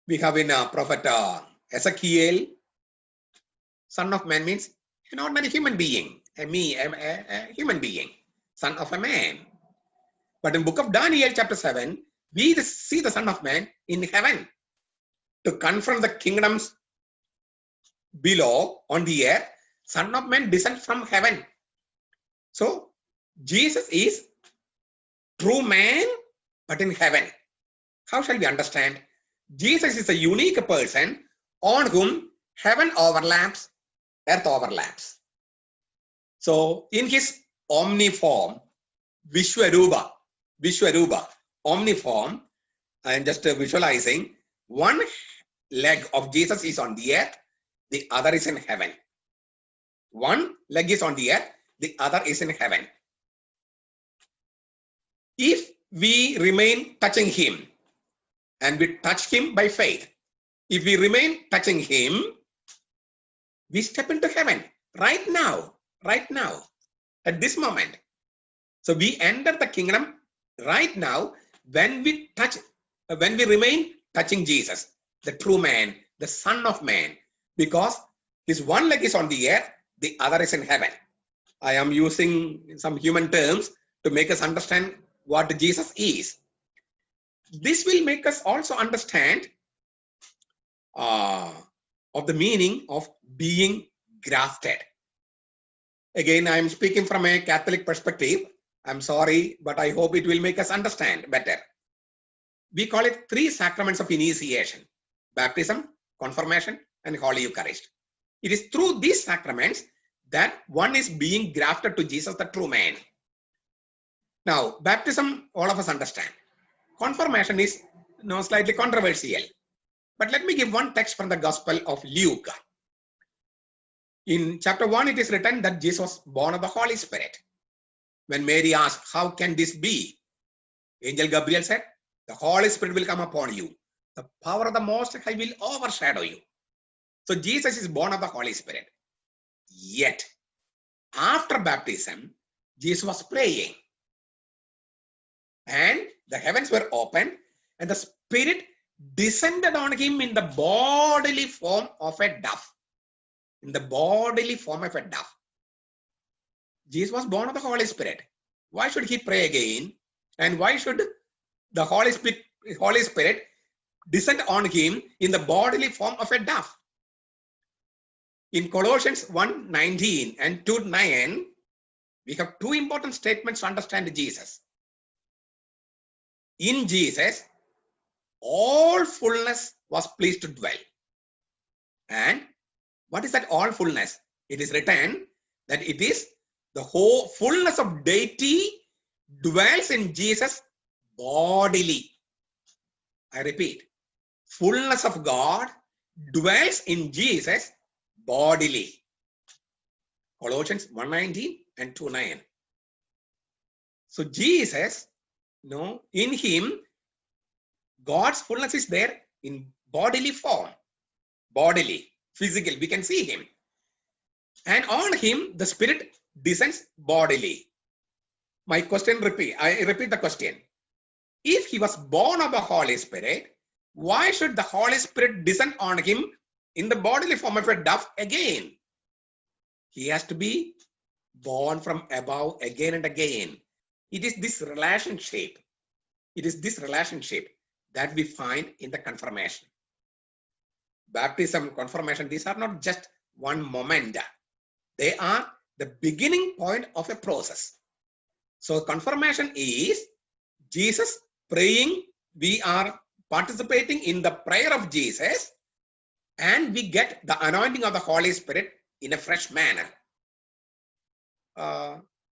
We have in Prophet Ezekiel, Son of Man means an ordinary human being, a human being, son of a man. But in book of Daniel chapter 7, we see the Son of Man in heaven to confront the kingdoms below on the earth. Son of Man descends from heaven. So Jesus is true man, but in heaven. How shall we understand? Jesus is a unique person on whom heaven overlaps, earth overlaps. So in his omniform, Vishwarupa, omniform, I am just visualizing, one leg of Jesus is on the earth, the other is in heaven. One leg is on the earth, the other is in heaven. If we remain touching him, and we touch him by faith, if we remain touching him, we step into heaven right now, at this moment. So we enter the kingdom right now when we remain touching Jesus, the true man, the Son of Man, because his one leg is on the earth, the other is in heaven. I am using some human terms to make us understand what Jesus is. This will make us also understand of the meaning of being grafted. Again, I am speaking from a Catholic perspective. I'm sorry, but I hope it will make us understand better. We call it 3 sacraments of initiation: baptism, confirmation, and Holy Eucharist. It is through these sacraments that one is being grafted to Jesus, the true man. Now, baptism, all of us understand. Confirmation is slightly controversial. But let me give one text from the Gospel of Luke. In chapter 1, it is written that Jesus was born of the Holy Spirit. When Mary asked, how can this be? Angel Gabriel said, the Holy Spirit will come upon you. The power of the Most High will overshadow you. So Jesus is born of the Holy Spirit. Yet, after baptism, Jesus was praying. And the heavens were opened, and the Spirit descended on him in the bodily form of a dove. In the bodily form of a dove. Jesus was born of the Holy Spirit. Why should he pray again? And why should the Holy Spirit descend on him in the bodily form of a dove? In Colossians 1:19 and 2:9, we have 2 important statements to understand Jesus. In Jesus, all fullness was pleased to dwell. And what is that all fullness? It is written that it is the whole fullness of deity dwells in Jesus bodily. I repeat, fullness of God dwells in Jesus bodily. Colossians 1:19 and 2:9. So Jesus, in him, God's fullness is there in bodily form, bodily, physical, we can see him. And on him, the Spirit descends bodily. My question I repeat the question. If he was born of the Holy Spirit, why should the Holy Spirit descend on him in the bodily form of a dove again? He has to be born from above again and again. It is this relationship. It is this relationship that we find in the confirmation. Baptism, confirmation, these are not just one moment. They are the beginning point of a process. So confirmation is Jesus praying. We are participating in the prayer of Jesus, and we get the anointing of the Holy Spirit in a fresh manner.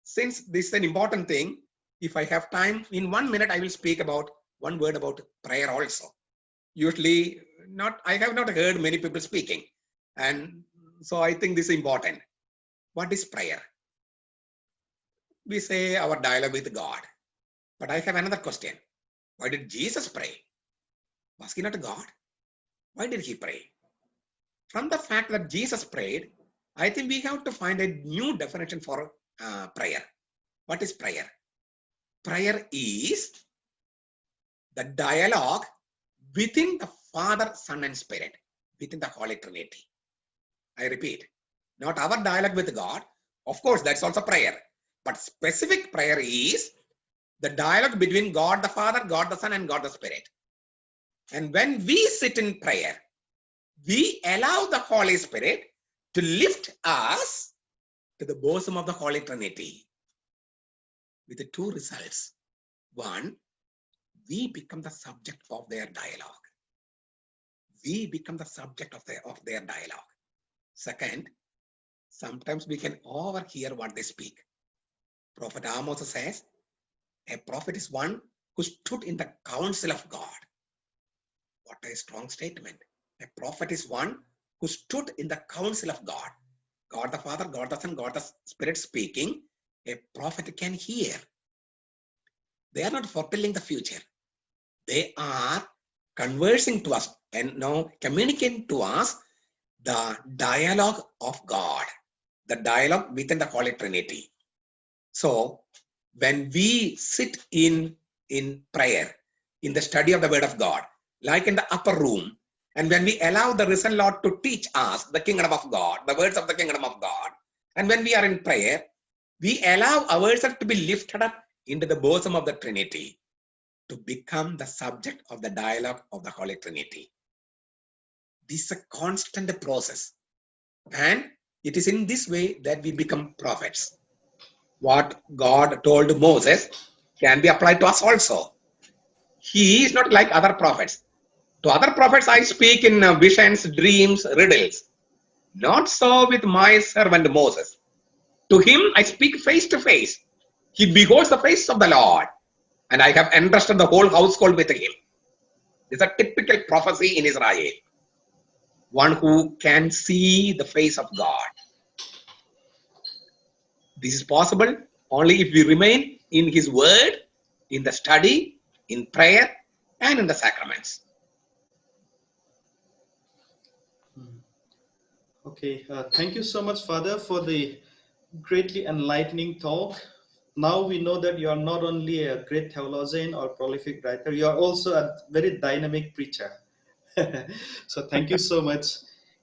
Since this is an important thing, if I have time, in 1 minute, I will speak about one word about prayer also. Usually, I have not heard many people speaking. And so I think this is important. What is prayer? We say our dialogue with God. But I have another question. Why did Jesus pray? Was he not God? Why did he pray? From the fact that Jesus prayed, I think we have to find a new definition for prayer. What is prayer? Prayer is the dialogue within the Father, Son, and Spirit, within the Holy Trinity. I repeat, not our dialogue with God. Of course, that's also prayer. But specific prayer is the dialogue between God the Father, God the Son, and God the Spirit. And when we sit in prayer, we allow the Holy Spirit to lift us to the bosom of the Holy Trinity with the two results. One, we become the subject of their dialogue. We become the subject of their dialogue. Second, sometimes we can overhear what they speak. Prophet Amos says, a prophet is one who stood in the counsel of God. What a strong statement. A prophet is one who stood in the counsel of God. God the Father, God the Son, God the Spirit speaking. A prophet can hear. They are not foretelling the future. They are conversing to us and now communicating to us the dialogue of God, the dialogue within the Holy Trinity. So when we sit in prayer, in the study of the Word of God, like in the upper room, and when we allow the risen Lord to teach us the kingdom of God, the words of the kingdom of God, and when we are in prayer, we allow ourselves to be lifted up into the bosom of the Trinity to become the subject of the dialogue of the Holy Trinity. This is a constant process. And it is in this way that we become prophets. What God told Moses can be applied to us also. He is not like other prophets. To other prophets, I speak in visions, dreams, riddles. Not so with my servant Moses. To him, I speak face to face. He beholds the face of the Lord, and I have entrusted the whole household with him. This is a typical prophecy in Israel. One who can see the face of God. This is possible only if we remain in His Word, in the study, in prayer, and in the sacraments. Okay, thank you so much, Father, for the greatly enlightening talk. Now we know that you are not only a great theologian or prolific writer, you are also a very dynamic preacher. So thank you so much.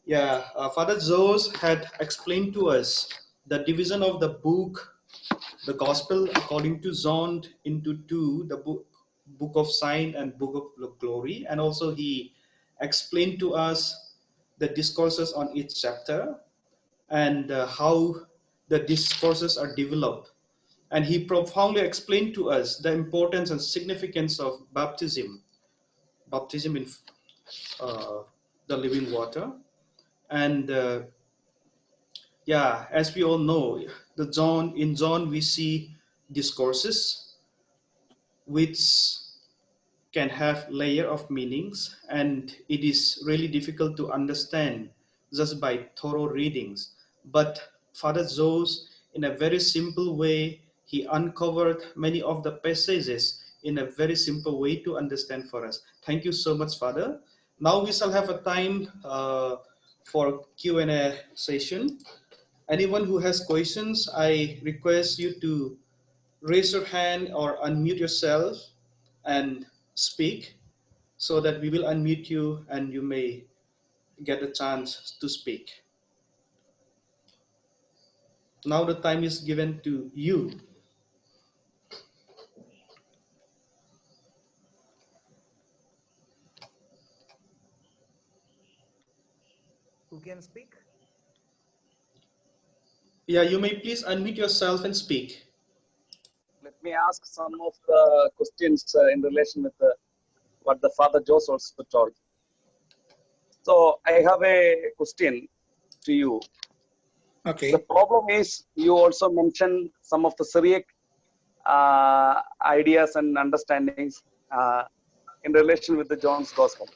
Yeah, Father Jose had explained to us the division of the book, the Gospel according to John, into two, the book of Sign and book of Glory, and also he explained to us the discourses on each chapter and how the discourses are developed. And he profoundly explained to us the importance and significance of baptism in the living water. And yeah, as we all know, in John we see discourses which can have layer of meanings, and it is really difficult to understand just by thorough readings. But Father Jose, in a very simple way, he uncovered many of the passages in a very simple way to understand for us. Thank you so much, Father. Now we shall have a time for Q&A session. Anyone who has questions, I request you to raise your hand or unmute yourself and speak so that we will unmute you and you may get a chance to speak. Now the time is given to you. Who can speak? Yeah, you may please unmute yourself and speak. Let me ask some of the questions in relation with what the Father Jose also told. So I have a question to you. Okay. The problem is you also mentioned some of the Syriac ideas and understandings in relation with the John's Gospel.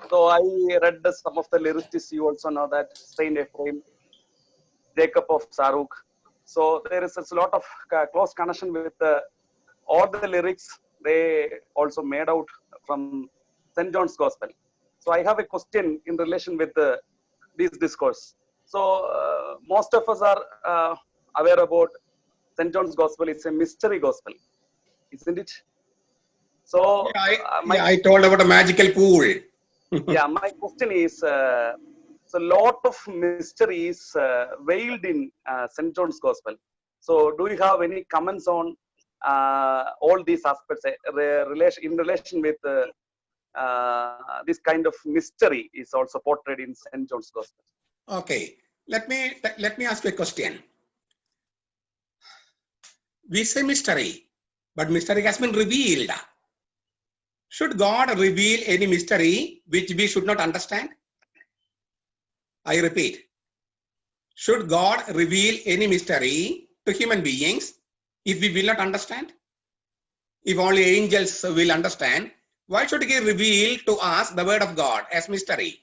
So I read some of the lyricists. You also know that Saint Ephraim, Jacob of Saruk. So there is a lot of close connection with all the lyrics. They also made out from St. John's Gospel. So I have a question in relation with this discourse. So most of us are aware about St. John's Gospel. It's a mystery gospel, isn't it? So I told about a magical pool. yeah, my question is, so a lot of mystery is veiled in St. John's Gospel. So do you have any comments on all these aspects in relation with this kind of mystery is also portrayed in St. John's Gospel? Okay, let me ask you a question. We say mystery, but mystery has been revealed. Should God reveal any mystery which we should not understand? I repeat, should God reveal any mystery to human beings if we will not understand? If only angels will understand, why should He reveal to us the word of God as mystery?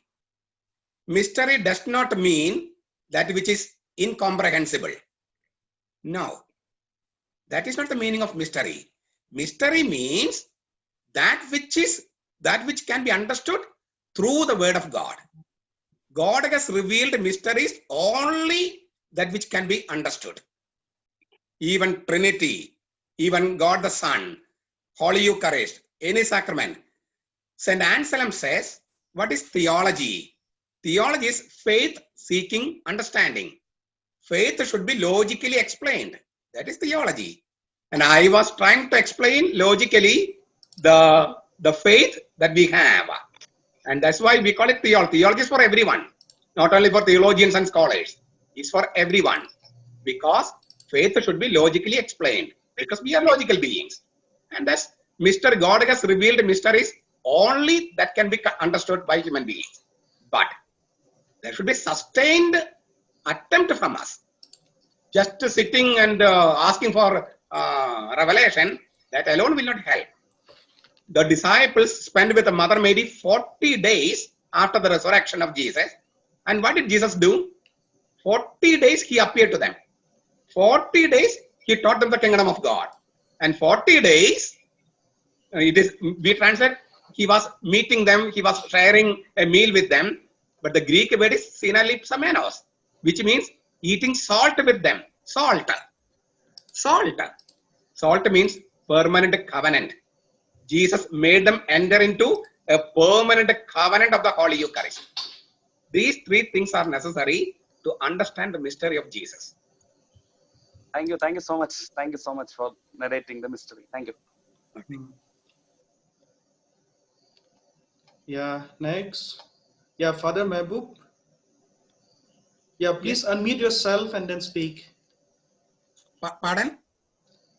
Mystery does not mean that which is incomprehensible. No, that is not the meaning of mystery. Mystery means that which can be understood through the word of God. God has revealed mysteries only that which can be understood. Even Trinity, even God the Son, Holy Eucharist, any sacrament. St. Anselm says, what is theology? Theology is faith seeking understanding. Faith should be logically explained. That is theology. And I was trying to explain logically the faith that we have. And that's why we call it theology. Theology is for everyone, not only for theologians and scholars. It's for everyone. Because faith should be logically explained. Because we are logical beings. And that's mystery. God has revealed mysteries only that can be understood by human beings. But there should be sustained attempt from us. Just sitting and asking for revelation, that alone will not help. The disciples spent with Mother Mary 40 days after the resurrection of Jesus. And what did Jesus do? 40 days He appeared to them. 40 days He taught them the kingdom of God. And 40 days, we translate, He was meeting them, He was sharing a meal with them. But the Greek word is synalipsamenos, which means eating salt with them. Salt. Salt means permanent covenant. Jesus made them enter into a permanent covenant of the Holy Eucharist. These three things are necessary to understand the mystery of Jesus. Thank you so much. Thank you so much for narrating the mystery. Thank you. Yeah, next. Yeah, Father Mahbub. Yeah, please unmute yourself and then speak. Pardon?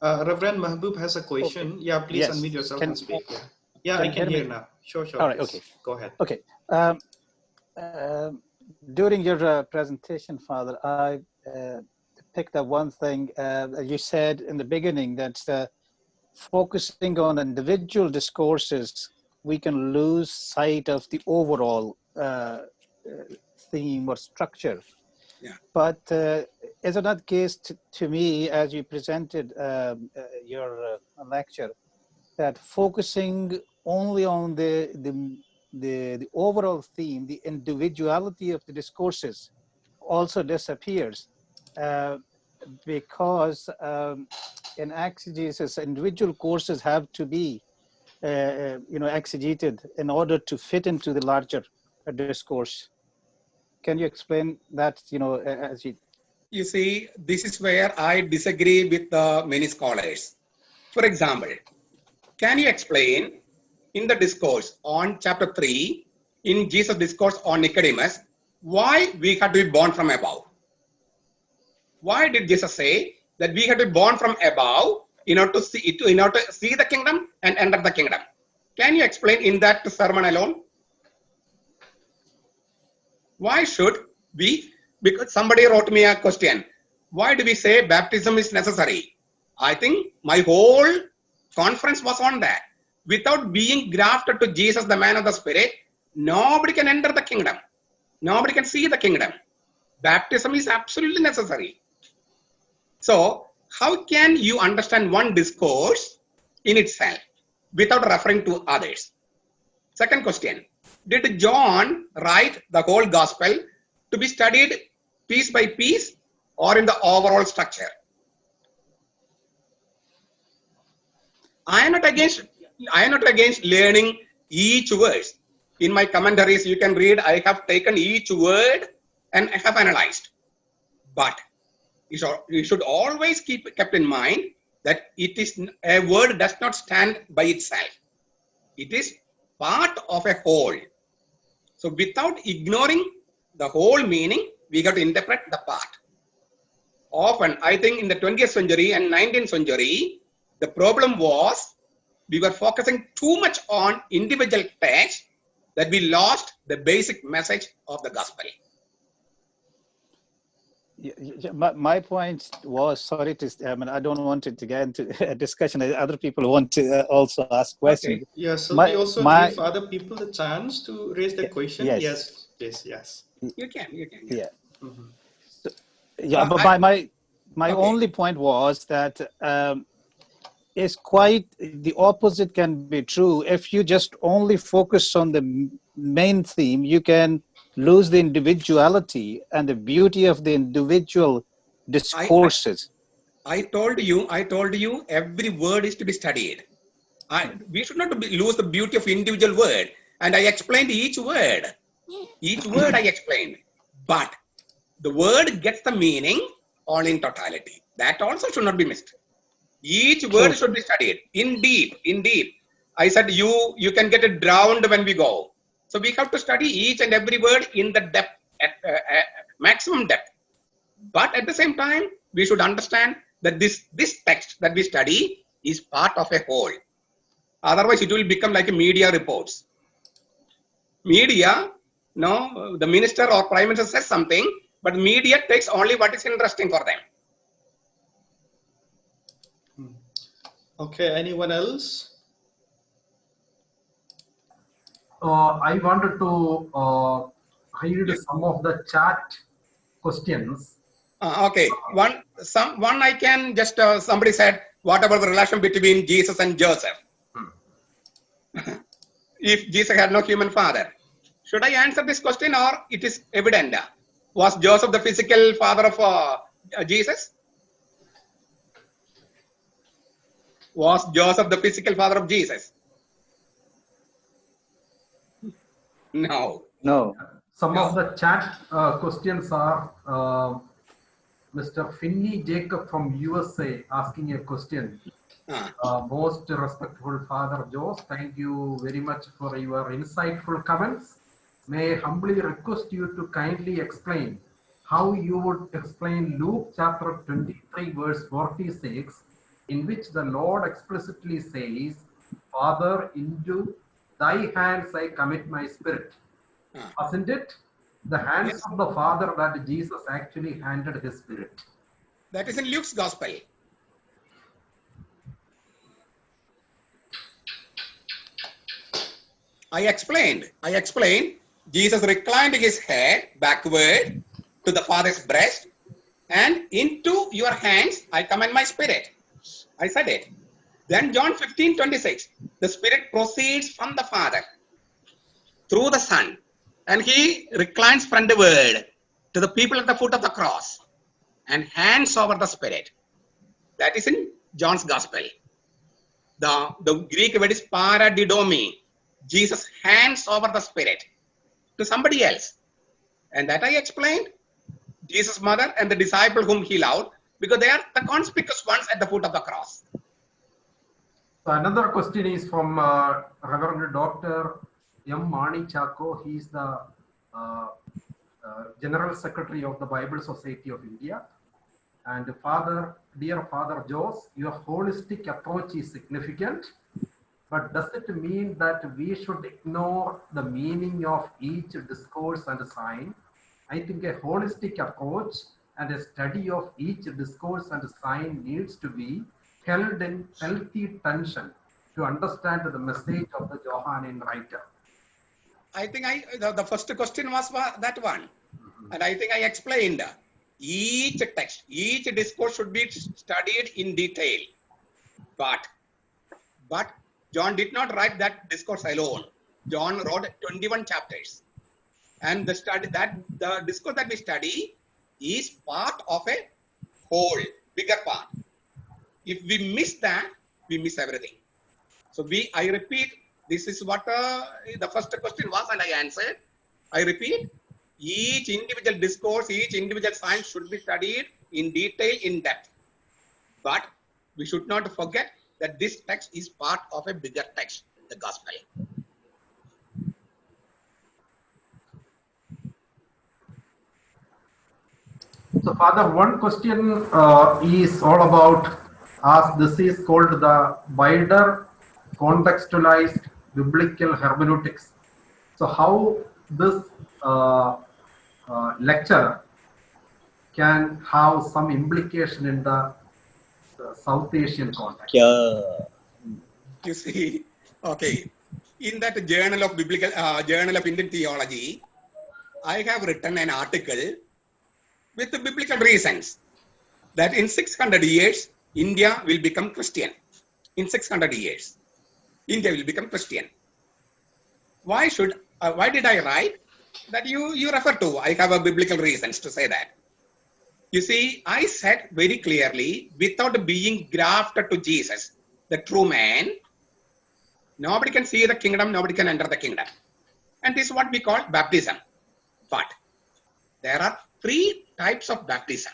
Reverend Mahbub has a question. Okay. Yeah, please Yes. unmute yourself and speak. Yeah, can I you can hear hear me? now. Sure. All right. Please. Okay. Go ahead. Okay. During your presentation, Father, I picked up one thing you said in the beginning, that focusing on individual discourses, we can lose sight of the overall theme or structure. Yeah. But is it not the case to me, as you presented your lecture, that focusing only on the the overall theme, the individuality of the discourses, also disappears, because in exegesis, individual courses have to be exegeted in order to fit into the larger discourse. Can you explain that? As you You see, this is where I disagree with many scholars. For example, can you explain in the discourse on chapter 3, in Jesus' discourse on Nicodemus, why we had to be born from above? Why did Jesus say that we had to be born from above in order to see the kingdom and enter the kingdom? Can you explain in that sermon alone? Why should we? Because somebody wrote me a question. Why do we say baptism is necessary? I think my whole conference was on that. Without being grafted to Jesus, the man of the Spirit, nobody can enter the kingdom. Nobody can see the kingdom. Baptism is absolutely necessary. So, how can you understand one discourse in itself without referring to others? Second question. Did John write the whole gospel to be studied piece by piece or in the overall structure? I am not against learning each verse. In my commentaries, you can read, I have taken each word and I have analyzed. But you should always kept in mind that a word does not stand by itself. It is part of a whole. So without ignoring the whole meaning, we have to interpret the part. Often, I think in the 20th century and 19th century, the problem was we were focusing too much on individual text that we lost the basic message of the gospel. My point was, sorry to, I don't want it to get into a discussion. Other people want to also ask questions. Okay. Yeah, so we also give other people the chance to raise their question. Yes. Yes. You can. Yeah. Mm-hmm. So, but my only point was that it's quite the opposite can be true. If you just only focus on the main theme, you can lose the individuality and the beauty of the individual discourses. I told you, every word is to be studied. We should not lose the beauty of individual word. And I explained each word. Each word I explained. But the word gets the meaning all in totality. That also should not be missed. Each word should be studied in deep. I said you can get it drowned when we go. So we have to study each and every word in the depth, at maximum depth. But at the same time, we should understand that this text that we study is part of a whole. Otherwise, it will become like a media reports. Media, the minister or prime minister says something, but media takes only what is interesting for them. Okay, anyone else? I wanted to read some of the chat questions. Okay, one I can just somebody said, what about the relation between Jesus and Joseph? If Jesus had no human father, should I answer this question or it is evident? Was Joseph the physical father of Jesus? Was Joseph the physical father of Jesus? No. Some of the chat questions are Mr. Finney Jacob from USA asking a question. Most respectful Father Jose, thank you very much for your insightful comments. May I humbly request you to kindly explain how you would explain Luke chapter 23 verse 46, in which the Lord explicitly says, Father, into thy hands I commit my spirit. Wasn't it the hands of the Father that Jesus actually handed his spirit? That is in Luke's gospel. I explained. Jesus reclined his head backward to the Father's breast, and into your hands I commend my spirit. I said it. Then John 15:26, the Spirit proceeds from the Father. through the Son, and he reclines frontward to the people at the foot of the cross and hands over the Spirit. That is in John's Gospel. The Greek word is paradidomi. Jesus hands over the Spirit to somebody else. And that I explained. Jesus' mother and the disciple whom he loved, because they are the conspicuous ones at the foot of the cross. So another question is from Reverend Dr. M. Mani Chako. He is the General Secretary of the Bible Society of India. And dear Father Jose, your holistic approach is significant, but does it mean that we should ignore the meaning of each discourse and sign? I think a holistic approach and a study of each discourse and sign needs to be held in healthy tension to understand the message of the Johannine writer. I think the first question was that one. And I think I explained each text, each discourse should be studied in detail. But John did not write that discourse alone. John wrote 21 chapters. And the discourse that we study is part of a whole, bigger part. If we miss that, we miss everything. So I repeat, this is what the first question was, and I answered. I repeat, each individual discourse, each individual sign should be studied in detail, in depth. But we should not forget that this text is part of a bigger text, the gospel. So Father, one question is all about, as this is called the wider contextualized biblical hermeneutics. So how this lecture can have some implication in the South Asian context. You see, okay, in that Journal of Indian Theology, I have written an article with the biblical reasons that in 600 years, India will become Christian. In 600 years, India will become Christian. Why did I write that you refer to? I have a biblical reasons to say that. You see, I said very clearly, without being grafted to Jesus, the true man, nobody can see the kingdom, nobody can enter the kingdom. And this is what we call baptism. But there are 3 types of baptism.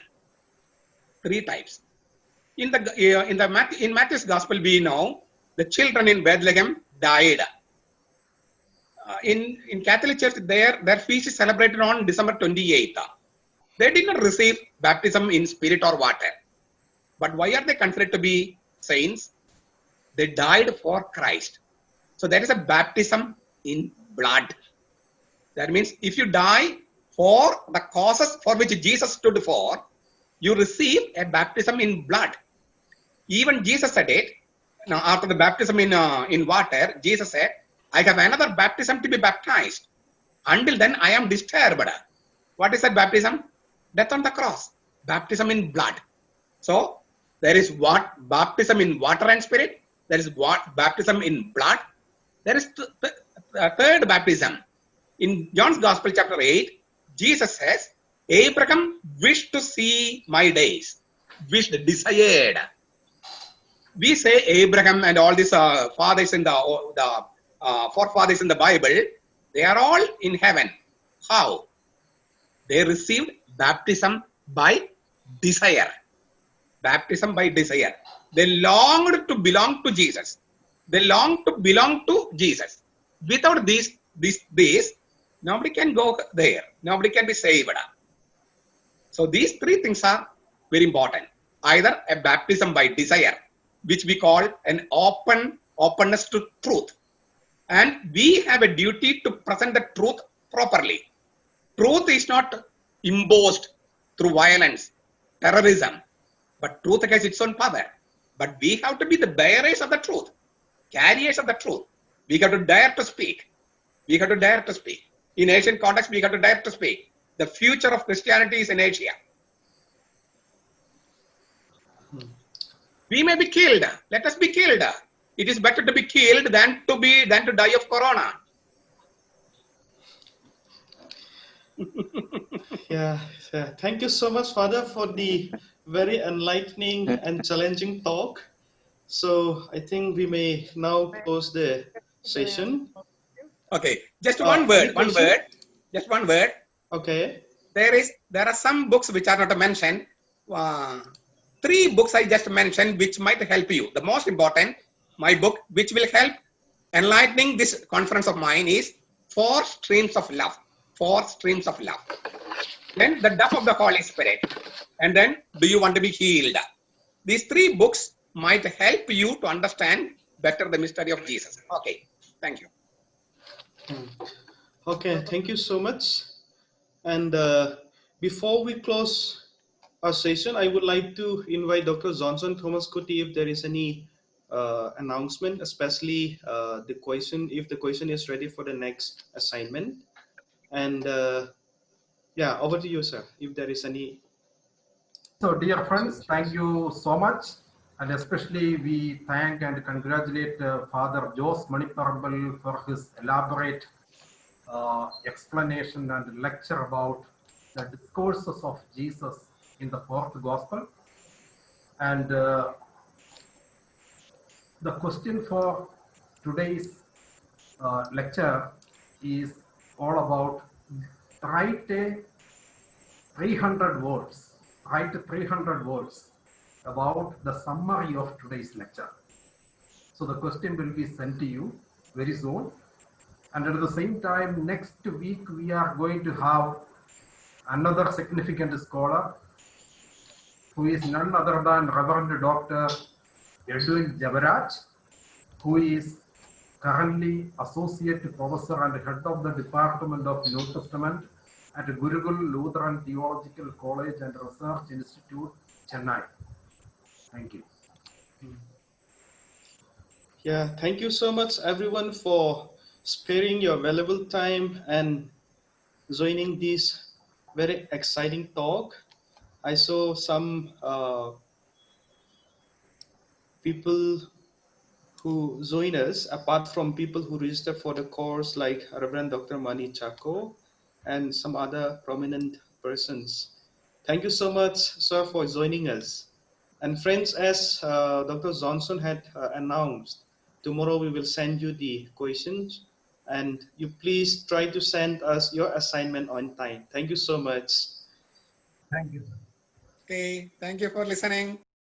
3 types. In Matthew's Gospel, we know the children in Bethlehem died. In Catholic Church, their feast is celebrated on December 28th. They did not receive baptism in spirit or water. But why are they considered to be saints? They died for Christ. So there is a baptism in blood. That means if you die for the causes for which Jesus stood for, you receive a baptism in blood. Even Jesus said it. Now, after the baptism in water, Jesus said, I have another baptism to be baptized. Until then, I am disturbed. What is that baptism? Death on the cross. Baptism in blood. So, there is what? Baptism in water and spirit. There is what? Baptism in blood. There is third baptism. In John's Gospel, chapter 8, Jesus says, Abraham wished to see my days. Wished, desired. We say Abraham and all these fathers in the forefathers in the Bible, they are all in heaven. How? They received baptism by desire. Baptism by desire. They longed to belong to Jesus. They longed to belong to Jesus. Without this, nobody can go there. Nobody can be saved. So these 3 things are very important. Either a baptism by desire, which we call an openness to truth. And we have a duty to present the truth properly. Truth is not imposed through violence, terrorism, but truth has its own power. But we have to be the bearers of the truth, carriers of the truth. We have to dare to speak. We have to dare to speak. In Asian context, we have to dare to speak. The future of Christianity is in Asia. We may be killed. Let us be killed. It is better to be killed than to die of corona. Yeah, yeah. Thank you so much, Father, for the very enlightening and challenging talk. So I think we may now close the session. Okay, just one word, Any question? just one word. Okay. There are some books which are not mentioned. 3 books I just mentioned which might help you. The most important, my book, which will help enlightening this conference of mine, is 4 Streams of Love. 4 Streams of Love. Then The Dove of the Holy Spirit. And then Do You Want to Be Healed? These 3 books might help you to understand better the mystery of Jesus. Okay, thank you. Okay, thank you so much. And before we close our session, I would like to invite Dr. Johnson Thomas Kuti if there is any announcement, especially the question, if the question is ready for the next assignment. And yeah, over to you, sir, if there is any. So, dear friends, thank you so much. And especially we thank and congratulate Father Jose Maniparambal for his elaborate explanation and lecture about the discourses of Jesus in the 4th Gospel. And the question for today's lecture is all about write 300 words about the summary of today's lecture. So the question will be sent to you very soon. And at the same time, next week, we are going to have another significant scholar who is none other than Reverend Dr. Edwin Jabaraj, who is currently Associate Professor and Head of the Department of New Testament at Gurukul Lutheran Theological College and Research Institute, Chennai. Thank you. Yeah, thank you so much, everyone, for sparing your valuable time and joining this very exciting talk. I saw some people who join us, apart from people who register for the course, like Reverend Dr. Mani Chako and some other prominent persons. Thank you so much, sir, for joining us. And friends, as Dr. Johnson had announced, tomorrow we will send you the questions, and you please try to send us your assignment on time. Thank you so much. Thank you. Okay, thank you for listening.